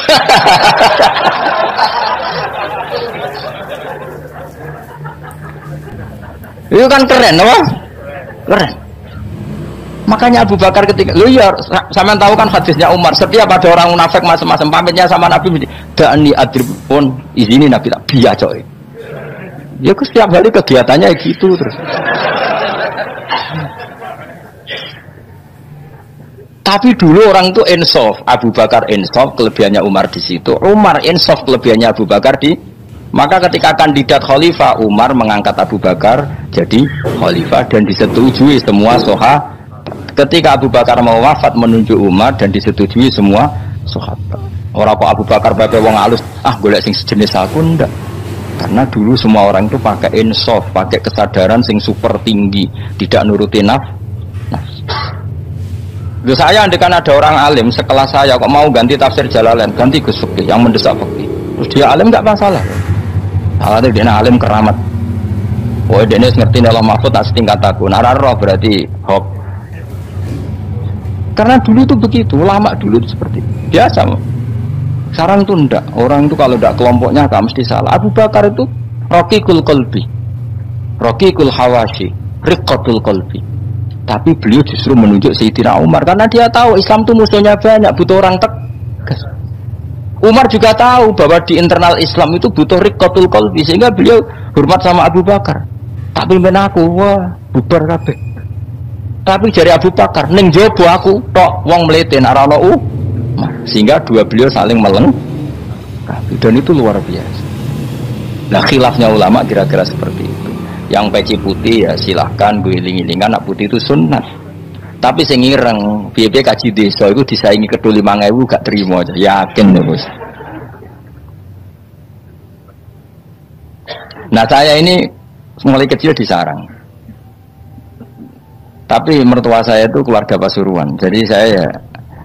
Itu kan keren, loh. Keren. Makanya Abu Bakar ketika, lu ya, sama tahu kan hadisnya Umar. Setiap ada orang munafik macam-macam pamitnya sama Nabi, dani adrib pun izini Nabi tak biar coy. Ya setiap hari kegiatannya gitu terus. Tapi dulu orang itu insaf, Abu Bakar insaf, kelebihannya Umar di situ. Umar insaf, kelebihannya Abu Bakar di. Maka ketika kandidat khalifah, Umar mengangkat Abu Bakar jadi khalifah dan disetujui semua sahabat. Ketika Abu Bakar mau wafat menunjuk Umar dan disetujui semua sahabat. Orang kok Abu Bakar pakai wong halus, golek sing sejenis aku ndak. Karena dulu semua orang itu pakai insaf, pakai kesadaran sing super tinggi, tidak nuruti nafsu. Saya andekan ada orang alim sekelas saya kok mau ganti tafsir Jalalain, ganti Gus Fikih yang mendesak fikih. Terus dia alim enggak masalah. Alasannya dia alim keramat. Oh dia ngerti dalam mahfud tak setingkat aku. Nararo berarti hop. Karena dulu itu begitu, lama dulu itu seperti itu. Biasa. Sekarang itu enggak. Orang itu kalau enggak kelompoknya enggak mesti salah. Abu Bakar itu Raqiqul qalbi, raqiqul hawashi, riqqatul qalbi. Tapi beliau justru menunjuk Sayyidina Umar karena dia tahu Islam itu musuhnya banyak, butuh orang tegas. Umar juga tahu bahwa di internal Islam itu butuh riqqatul qalbi, sehingga beliau hormat sama Abu Bakar. Tak pimpin aku, wah bubar kabeh. Tapi dari Abu Bakar, ning jobo aku tok wong mlete ora ono Umar. Sehingga dua beliau saling melengkapi dan itu luar biasa. Nah khilafnya ulama kira-kira seperti itu. Yang peci putih ya silahkan gue iling-ilingan, nak putih itu sunat. Tapi sing ireng piye-piye kaji desa itu disaingi kedul 5.000 gak terima aja. Yakin ya, Bos. Nah, saya ini mulai kecil di sarang. Tapi mertua saya itu keluarga Pasuruan. Jadi saya ya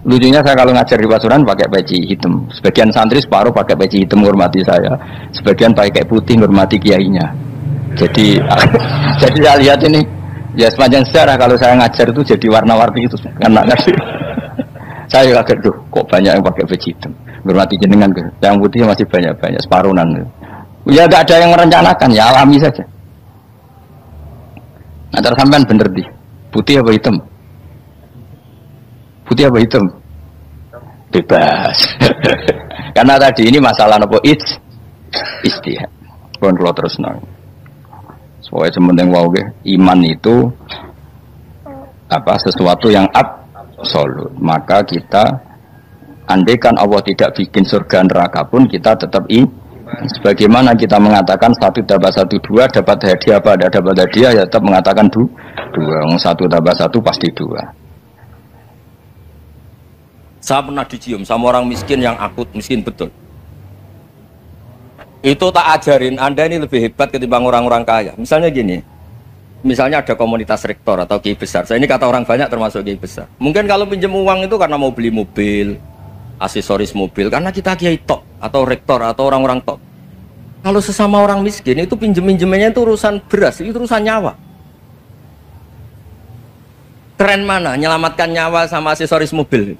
lucunya saya kalau ngajar di Pasuruan pakai peci hitam. Sebagian santri separuh pakai peci hitam menghormati saya. Sebagian pakai putih menghormati kiainya. Jadi jadi saya lihat ini ya sepanjang sejarah kalau saya ngajar itu jadi warna-warni itu karena kasih saya kaget tuh kok banyak yang pakai peci hitam menghormati jenengan ke yang putih masih banyak separuhan ya nggak ada yang merencanakan ya alami saja. Nah tersampean bener di putih apa hitam bebas karena tadi ini masalah apa istihad pun kalau terus nang. Pokoknya sementing wow iman itu apa sesuatu yang absolut. Maka kita andaikan Allah tidak bikin surga neraka pun kita tetap sebagaimana kita mengatakan 1 tambah 1 2 dapat hadiah apa ada dapat hadiah ya tetap mengatakan 2 1 tambah 1 pasti 2. Saya pernah dicium sama orang miskin yang akut miskin betul. Itu tak ajarin Anda ini lebih hebat ketimbang orang-orang kaya. Misalnya gini, misalnya ada komunitas rektor atau kiai besar. Saya ini kata orang banyak termasuk kiai besar. Mungkin kalau pinjam uang itu karena mau beli mobil, aksesoris mobil, karena kita kiai top atau rektor atau orang-orang top. Kalau sesama orang miskin itu pinjem-pinjemannya itu urusan beras, itu urusan nyawa. Keren mana? Nyelamatkan nyawa sama aksesoris mobil.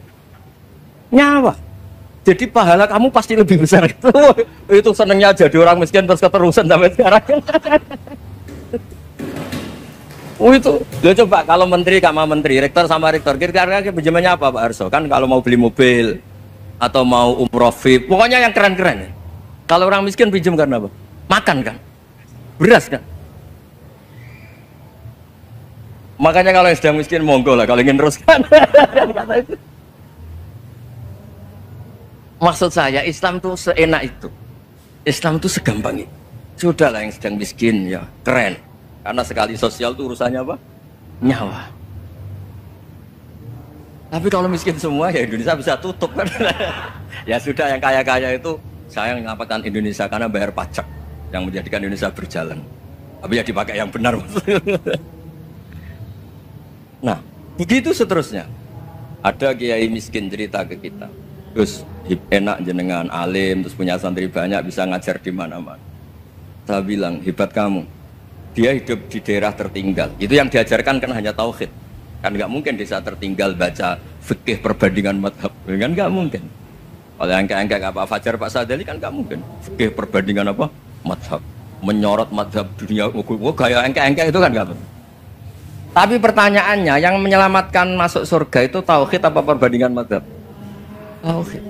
Nyawa. Jadi pahala kamu pasti lebih besar itu. Itu senengnya jadi orang miskin terus keterusan sampai sekarang. Itu. Lo coba kalau menteri sama menteri, rektor sama rektor, kira-kira pinjamannya apa Pak Arso? Kan kalau mau beli mobil atau mau umroh VIP, pokoknya yang keren-keren. Kalau orang miskin pinjam karena apa? Makan kan? Beras kan? Makanya kalau yang sedang miskin monggo lah kalau ingin teruskan. Maksud saya Islam itu seenak itu, Islam itu segampang itu. Sudahlah yang sedang miskin ya keren, karena sekali sosial itu urusannya apa? Nyawa. Tapi kalau miskin semua ya Indonesia bisa tutup kan? Ya sudah yang kaya-kaya itu saya menyelamatkan Indonesia karena bayar pajak yang menjadikan Indonesia berjalan. Tapi ya dipakai yang benar. Nah begitu seterusnya. Ada kiai miskin cerita ke kita. Terus enak jenengan alim, terus punya santri banyak, bisa ngajar di mana-mana. Saya bilang, hebat kamu. Dia hidup di daerah tertinggal. Itu yang diajarkan kan hanya tauhid. Kan nggak mungkin desa tertinggal baca fikih perbandingan madhab. Kan nggak mungkin. Kalau yang kayak Pak Fajar, Pak Sadali kan nggak mungkin. Fikih perbandingan apa? Madhab. Menyorot madhab dunia. Kayak engke-engke itu kan nggak mungkin. Tapi pertanyaannya, yang menyelamatkan masuk surga itu tauhid apa perbandingan madhab? Tauhid.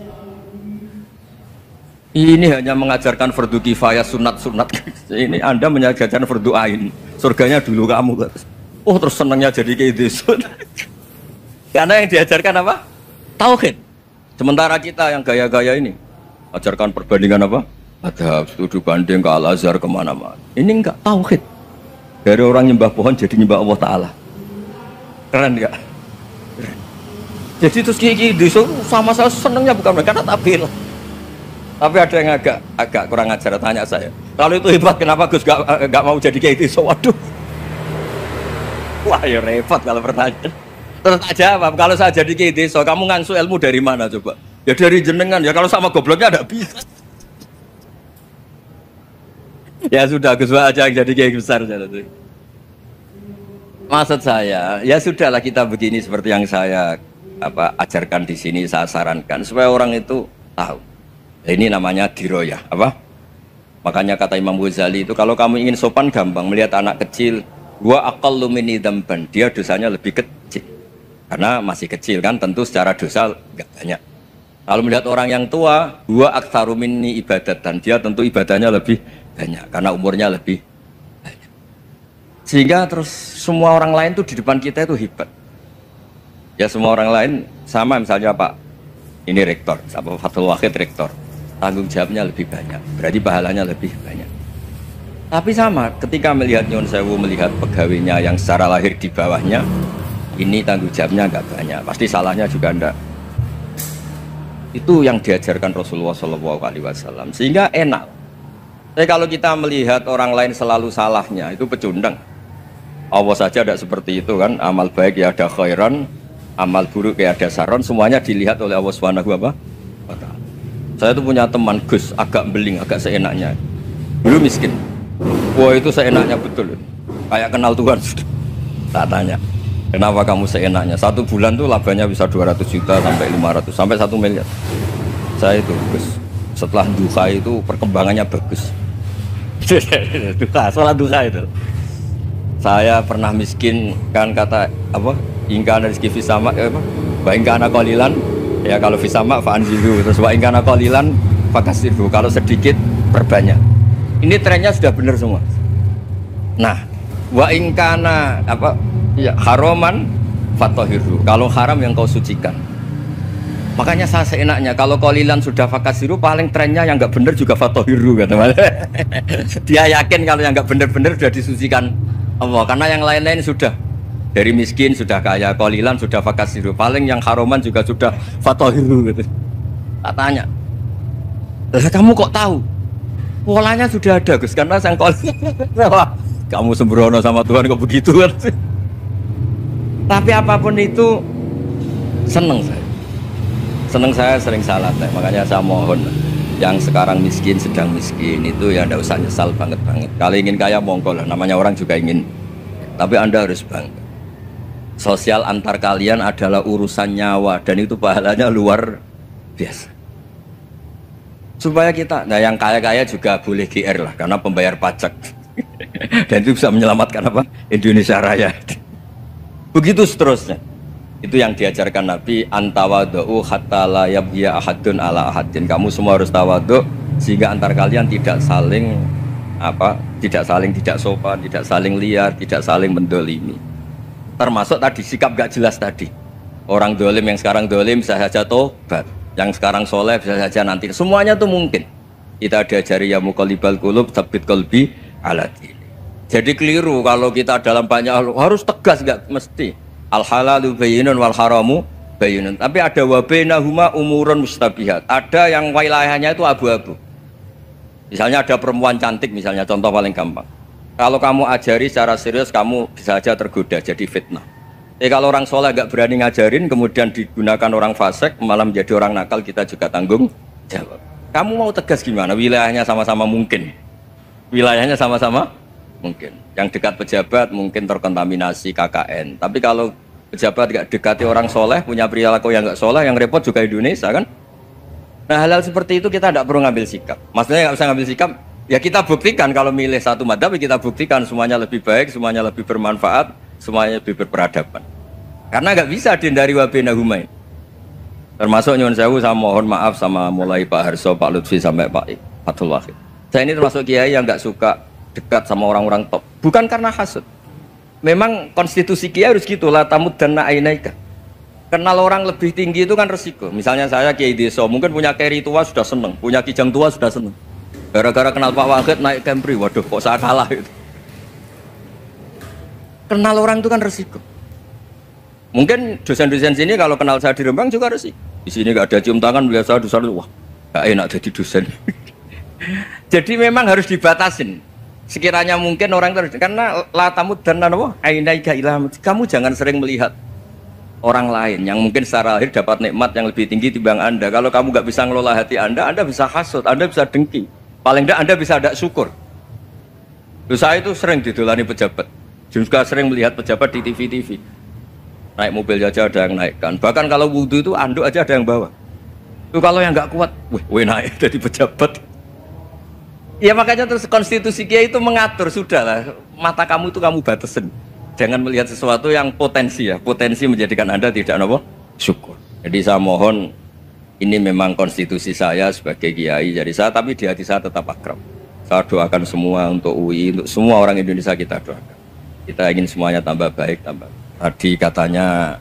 Ini hanya mengajarkan fardu kifayah sunat-sunat. Ini Anda mengajarkan fardu ain. Surganya dulu kamu. Oh terus senangnya jadi kayak desun. Karena yang diajarkan apa? Tauhid. Sementara kita yang gaya-gaya ini ajarkan perbandingan apa? Ada studi banding ke Al-Azhar kemana-mana. Ini enggak tauhid. Dari orang nyembah pohon jadi nyembah Allah Ta'ala. Keren enggak? Jadi terus gigi desa sama saya senengnya bukan mereka karena tampil. Tapi ada yang agak kurang ajar tanya saya. Kalau itu hebat kenapa Gus gak mau jadi kayak desa? Waduh. Wah ya repot kalau pertanyaan. Terus tak jawab kalau saya jadi kayak desa kamu ngansu ilmu dari mana coba? Ya dari jenengan ya kalau sama gobloknya ada bisa. Ya sudah Gus aja yang jadi kayak besar saja. Maksud saya ya sudahlah kita begini seperti yang saya ajarkan di sini, saya sarankan supaya orang itu tahu. Ini namanya diroyah, apa? Makanya kata Imam Ghazali itu kalau kamu ingin sopan gampang melihat anak kecil, wa aqallu minni dzamban, dia dosanya lebih kecil. Karena masih kecil kan tentu secara dosa enggak banyak. Kalau melihat orang yang tua, wa aktsaru minni ibadatan, dia tentu ibadahnya lebih banyak karena umurnya lebih banyak. Sehingga terus semua orang lain tuh di depan kita itu hebat. Ya semua orang lain sama, misalnya Pak ini rektor, apa Fathul Wahid rektor, tanggung jawabnya lebih banyak, berarti pahalanya lebih banyak. Tapi sama, ketika melihat Nyun Sewu, melihat pegawainya yang secara lahir di bawahnya, ini tanggung jawabnya nggak banyak, pasti salahnya juga enggak. Itu yang diajarkan Rasulullah SAW, sehingga enak. Tapi kalau kita melihat orang lain selalu salahnya, itu pecundang. Allah saja tidak seperti itu kan, amal baik ya ada khairan, amal buruk ya ada saron, semuanya dilihat oleh Allah Subhanahu wa Ta'ala. Saya tuh punya teman Gus, agak beling, agak seenaknya. Dulu miskin. Wah itu seenaknya betul. Kayak kenal Tuhan sudah. Tak tanya, kenapa kamu seenaknya? 1 bulan tuh labanya bisa 200 juta sampai 500 sampai 1 miliar. Saya itu Gus, setelah duha itu perkembangannya bagus. Duha, sholat duha itu. Saya pernah miskin kan, kata apa? Ingkana rizki fisama, apa? Wa ingkana qalilan, ya kalau fisama fa'anziru, terus wa ingkana qalilan fakasiru, kalau sedikit perbanyak. Ini trennya sudah benar semua. Nah, wa ingkana apa? Ya haraman fatohiru, kalau haram yang kau sucikan. Makanya saya seenaknya, kalau qalilan sudah fakasiru, paling trennya yang nggak benar juga fatohiru, kata Mas. Dia yakin kalau yang nggak benar-benar sudah disucikan Allah, karena yang lain-lain sudah dari miskin sudah kaya, qalilan sudah fakasiru, paling yang haroman juga sudah fatohiru gitu. Tak tanya, kamu kok tahu? Polanya sudah ada Gus, karena sang qalilan. Kamu sembrono sama Tuhan kok begitu kan? Tapi apapun itu seneng saya. Seneng saya sering salah, makanya saya mohon yang sekarang miskin, sedang miskin itu ya ndak usah nyesal banget-banget. Kalau ingin kaya monggo lah, namanya orang juga ingin. Tapi Anda harus bangga. Sosial antar kalian adalah urusan nyawa dan itu pahalanya luar biasa. Supaya kita, nah yang kaya-kaya juga boleh GR lah karena pembayar pajak. Dan itu bisa menyelamatkan apa? Indonesia Raya. Begitu seterusnya. Itu yang diajarkan Nabi, antawadhu hatta la yabghiya ahadun ala ahadin. Kamu semua harus tawadhu sehingga antar kalian tidak saling tidak sopan, tidak saling liar, tidak saling mendolimi. Termasuk tadi sikap gak jelas tadi. Orang dolim yang sekarang dolim bisa saja tobat, yang sekarang soleh bisa saja nanti. Semuanya tuh mungkin. Kita diajari ya muqallibal qulub tsabbit qalbi ala dini. Jadi keliru kalau kita dalam banyak harus tegas, nggak mesti. Al halalu bayyinun wal haramu bayyinun. Tapi ada wa bainahuma umurun mustabihat. Ada yang wilayahnya itu abu-abu. Misalnya ada perempuan cantik, misalnya contoh paling gampang. Kalau kamu ajari secara serius, kamu bisa saja tergoda jadi fitnah. Kalau orang soleh nggak berani ngajarin, kemudian digunakan orang fasik, malah menjadi orang nakal, kita juga tanggung jawab. Kamu mau tegas gimana? Wilayahnya sama-sama mungkin. Wilayahnya sama-sama mungkin. Yang dekat pejabat mungkin terkontaminasi KKN. Tapi kalau pejabat nggak dekati orang soleh, punya perilaku yang nggak soleh, yang repot juga Indonesia kan? Nah hal-hal seperti itu kita tidak perlu ngambil sikap. Maksudnya nggak usah ngambil sikap. Ya kita buktikan kalau milih satu madhab, kita buktikan semuanya lebih baik, semuanya lebih bermanfaat, semuanya lebih berperadaban. Karena nggak bisa dihindari wabena humain. Termasuk nyuwun sewu, saya mohon maaf sama mulai Pak Harso, Pak Lutfi sampai Pak Fathul Wahid. Saya ini termasuk kiai yang nggak suka dekat sama orang-orang top. Bukan karena hasud. Memang konstitusi kiai harus gitu, la tamuddanna ainaika. Kenal orang lebih tinggi itu kan resiko. Misalnya saya kiai desa, mungkin punya keri tua sudah seneng, punya kijang tua sudah seneng. Gara-gara kenal Pak Wahid naik Kempri, waduh kok saya kalah itu. Kenal orang itu kan resiko. Mungkin dosen-dosen sini kalau kenal saya di Rembang juga resiko. Di sini gak ada cium tangan, biasa dosen, wah gak enak jadi dosen. Jadi memang harus dibatasin. Sekiranya mungkin orang terus, karena la tamuddanna ainaika ila, kamu jangan sering melihat orang lain yang mungkin secara lahir dapat nikmat yang lebih tinggi timbang Anda. Kalau kamu nggak bisa ngelola hati Anda bisa hasut, Anda bisa dengki. Paling tidak Anda bisa ada syukur. Saya itu sering didolani pejabat, juga sering melihat pejabat di TV-TV. Naik mobil aja ada yang naikkan. Bahkan kalau wudhu itu anduk aja ada yang bawa. Itu kalau yang nggak kuat, wih naik jadi pejabat. Ya makanya terus konstitusi Kiai itu mengatur, sudahlah, mata kamu itu kamu batasin. Jangan melihat sesuatu yang potensi ya, potensi menjadikan Anda tidak apa? Syukur. Jadi saya mohon, ini memang konstitusi saya sebagai Kiai, jadi saya, tapi di hati saya tetap akrab. Saya doakan semua untuk UI, untuk semua orang Indonesia kita doakan. Kita ingin semuanya tambah baik, tambah. Tadi katanya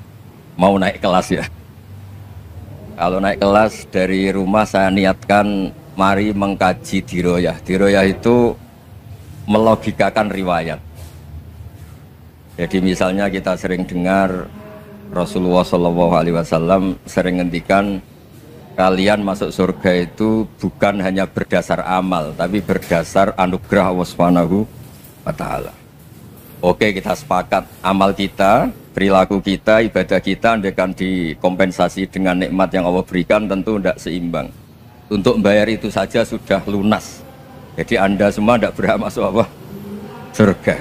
mau naik kelas ya. Kalau naik kelas dari rumah saya niatkan mari mengkaji diroyah. Diroyah itu melogikakan riwayat. Jadi misalnya kita sering dengar Rasulullah SAW sering ngendikan kalian masuk surga itu bukan hanya berdasar amal, tapi berdasar anugerah Allah Subhanahu wa Ta'ala. Oke, kita sepakat amal kita, perilaku kita, ibadah kita andaikan dikompensasi dengan nikmat yang Allah berikan tentu tidak seimbang. Untuk membayar itu saja sudah lunas. Jadi Anda semua tidak berhak masuk apa? Surga.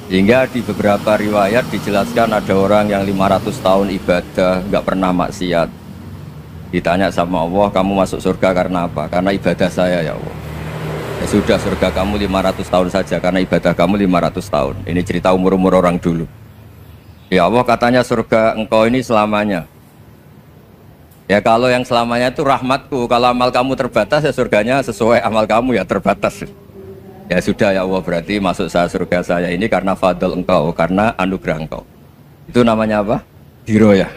Hingga di beberapa riwayat dijelaskan ada orang yang 500 tahun ibadah nggak pernah maksiat. Ditanya sama Allah, kamu masuk surga karena apa? Karena ibadah saya ya Allah. Ya sudah, surga kamu 500 tahun saja karena ibadah kamu 500 tahun. Ini cerita umur-umur orang dulu. Ya Allah, katanya surga engkau ini selamanya. Ya kalau yang selamanya itu rahmatku. Kalau amal kamu terbatas ya surganya sesuai amal kamu ya terbatas. Ya sudah ya Allah, berarti masuk saya surga saya ini karena fadl engkau, karena anugerah engkau. Itu namanya apa? Diroyah.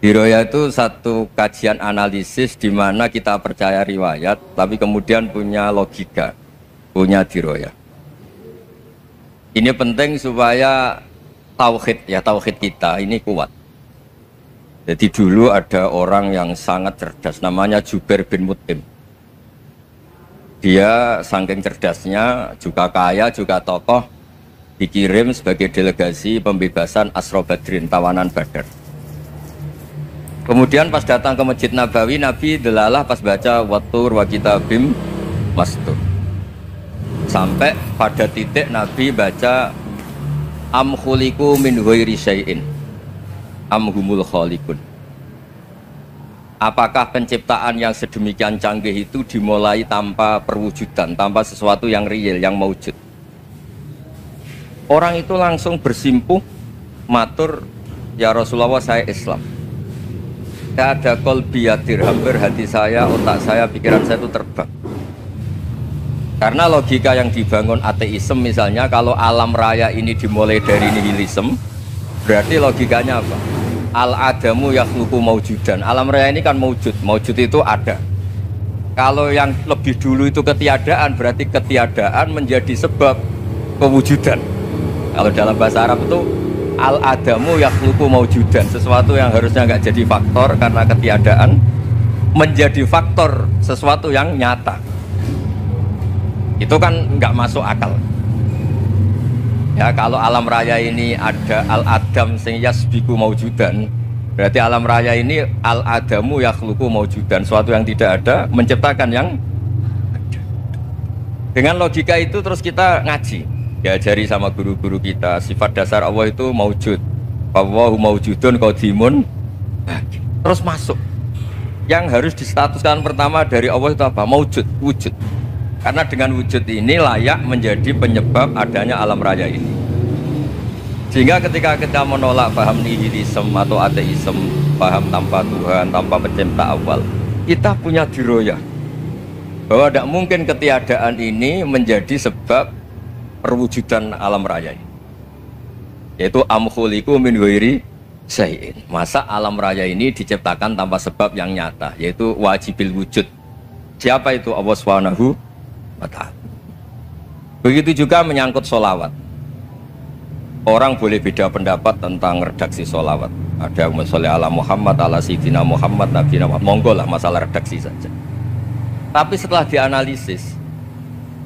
Diroyah itu satu kajian analisis di mana kita percaya riwayat, tapi kemudian punya logika, punya diroyah. Ini penting supaya tauhid ya, tauhid kita ini kuat. Jadi dulu ada orang yang sangat cerdas, namanya Jubair bin Mut'im. Dia saking cerdasnya, juga kaya, juga tokoh, dikirim sebagai delegasi pembebasan Asra Badrin, tawanan Badar. Kemudian pas datang ke Masjid Nabawi, Nabi delalah pas baca Wattur wa kitabim mastur. Sampai pada titik Nabi baca am khuliqu min ghairi syai'in am humul khaliqun. Apakah penciptaan yang sedemikian canggih itu dimulai tanpa perwujudan, tanpa sesuatu yang real, yang maujud? Orang itu langsung bersimpuh, matur, ya Rasulullah saya Islam. Ada kolbi ya dirham, hati saya, otak saya, pikiran saya itu terbang. Karena logika yang dibangun ateisme misalnya, kalau alam raya ini dimulai dari nihilisme, berarti logikanya apa? Al-adamu yakhluqu maujudan. Alam raya ini kan maujud, maujud itu ada. Kalau yang lebih dulu itu ketiadaan, berarti ketiadaan menjadi sebab kewujudan. Kalau dalam bahasa Arab itu al-adamu yakhluqu maujudan, sesuatu yang harusnya nggak jadi faktor karena ketiadaan menjadi faktor sesuatu yang nyata. Itu kan nggak masuk akal. Ya kalau alam raya ini ada al-adam sing yasbiku maujudan, berarti alam raya ini al-adamu yakhluqu maujudan, sesuatu yang tidak ada menciptakan yang ada. Dengan logika itu terus kita ngaji, diajari sama guru-guru kita, sifat dasar Allah itu maujud, Allahu maujudun qadimun, terus masuk. Yang harus distatuskan pertama dari Allah itu apa? Maujud, wujud. Karena dengan wujud ini layak menjadi penyebab adanya alam raya ini. Sehingga ketika kita menolak paham nihilisme atau ateisme, paham tanpa Tuhan, tanpa pencipta awal, kita punya diroyah bahwa tidak mungkin ketiadaan ini menjadi sebab perwujudan alam raya ini. Yaitu am khuliqu min ghairi syai'in. Masa alam raya ini diciptakan tanpa sebab yang nyata, yaitu wajibil wujud. Siapa itu? Allah Subhanahu wa Ta'ala. Begitu juga menyangkut sholawat. Orang boleh beda pendapat tentang redaksi sholawat. Ada yang sholli ala Muhammad, ala Sayyidina Muhammad, Nabi Muhammad. Monggo lah, masalah redaksi saja. Tapi setelah dianalisis,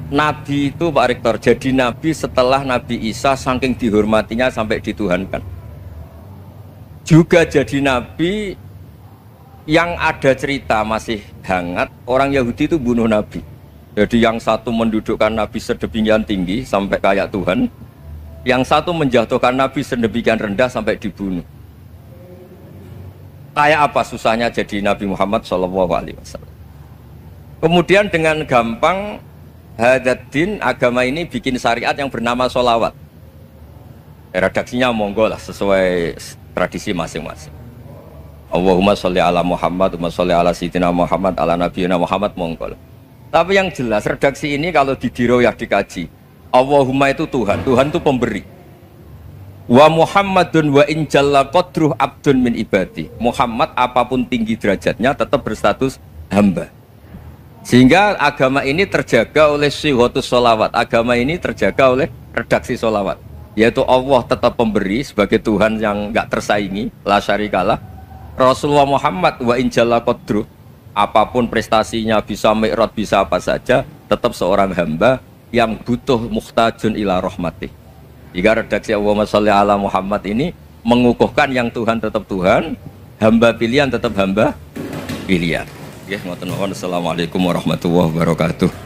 Nabi itu Pak Rektor jadi Nabi setelah Nabi Isa saking dihormatinya sampai dituhankan. Juga jadi Nabi yang ada cerita masih hangat, orang Yahudi itu bunuh Nabi. Jadi yang satu mendudukkan Nabi sedemikian tinggi sampai kayak Tuhan, yang satu menjatuhkan Nabi sedemikian rendah sampai dibunuh. Kayak apa susahnya jadi Nabi Muhammad SAW. Kemudian dengan gampang hadatin agama ini bikin syariat yang bernama sholawat. Redaksinya monggo lah sesuai tradisi masing-masing. Allahumma sholli ala Muhammad, Allahumma sholli ala Sayyidina Muhammad, ala Nabiyina Muhammad, monggo lah. Tapi yang jelas redaksi ini kalau di diroyah dikaji, Allahumma itu Tuhan, Tuhan itu pemberi. Wa Muhammadun wa in jalla qadruh abdun min ibadi. Muhammad apapun tinggi derajatnya tetap berstatus hamba. Sehingga agama ini terjaga oleh syihotus sholawat. Agama ini terjaga oleh redaksi sholawat. Yaitu Allah tetap pemberi sebagai Tuhan yang nggak tersaingi, la syarikalah. Rasulullah Muhammad wa in jalla qadruh, apapun prestasinya, bisa mi'raj, bisa apa saja, tetap seorang hamba yang butuh muhtajun ila rahmatih. Jika redaksi Allahumma sholli ala Muhammad ini mengukuhkan yang Tuhan tetap Tuhan, hamba pilihan tetap hamba pilihan. Ya, ngoten nuwun. Assalamualaikum warahmatullahi wabarakatuh.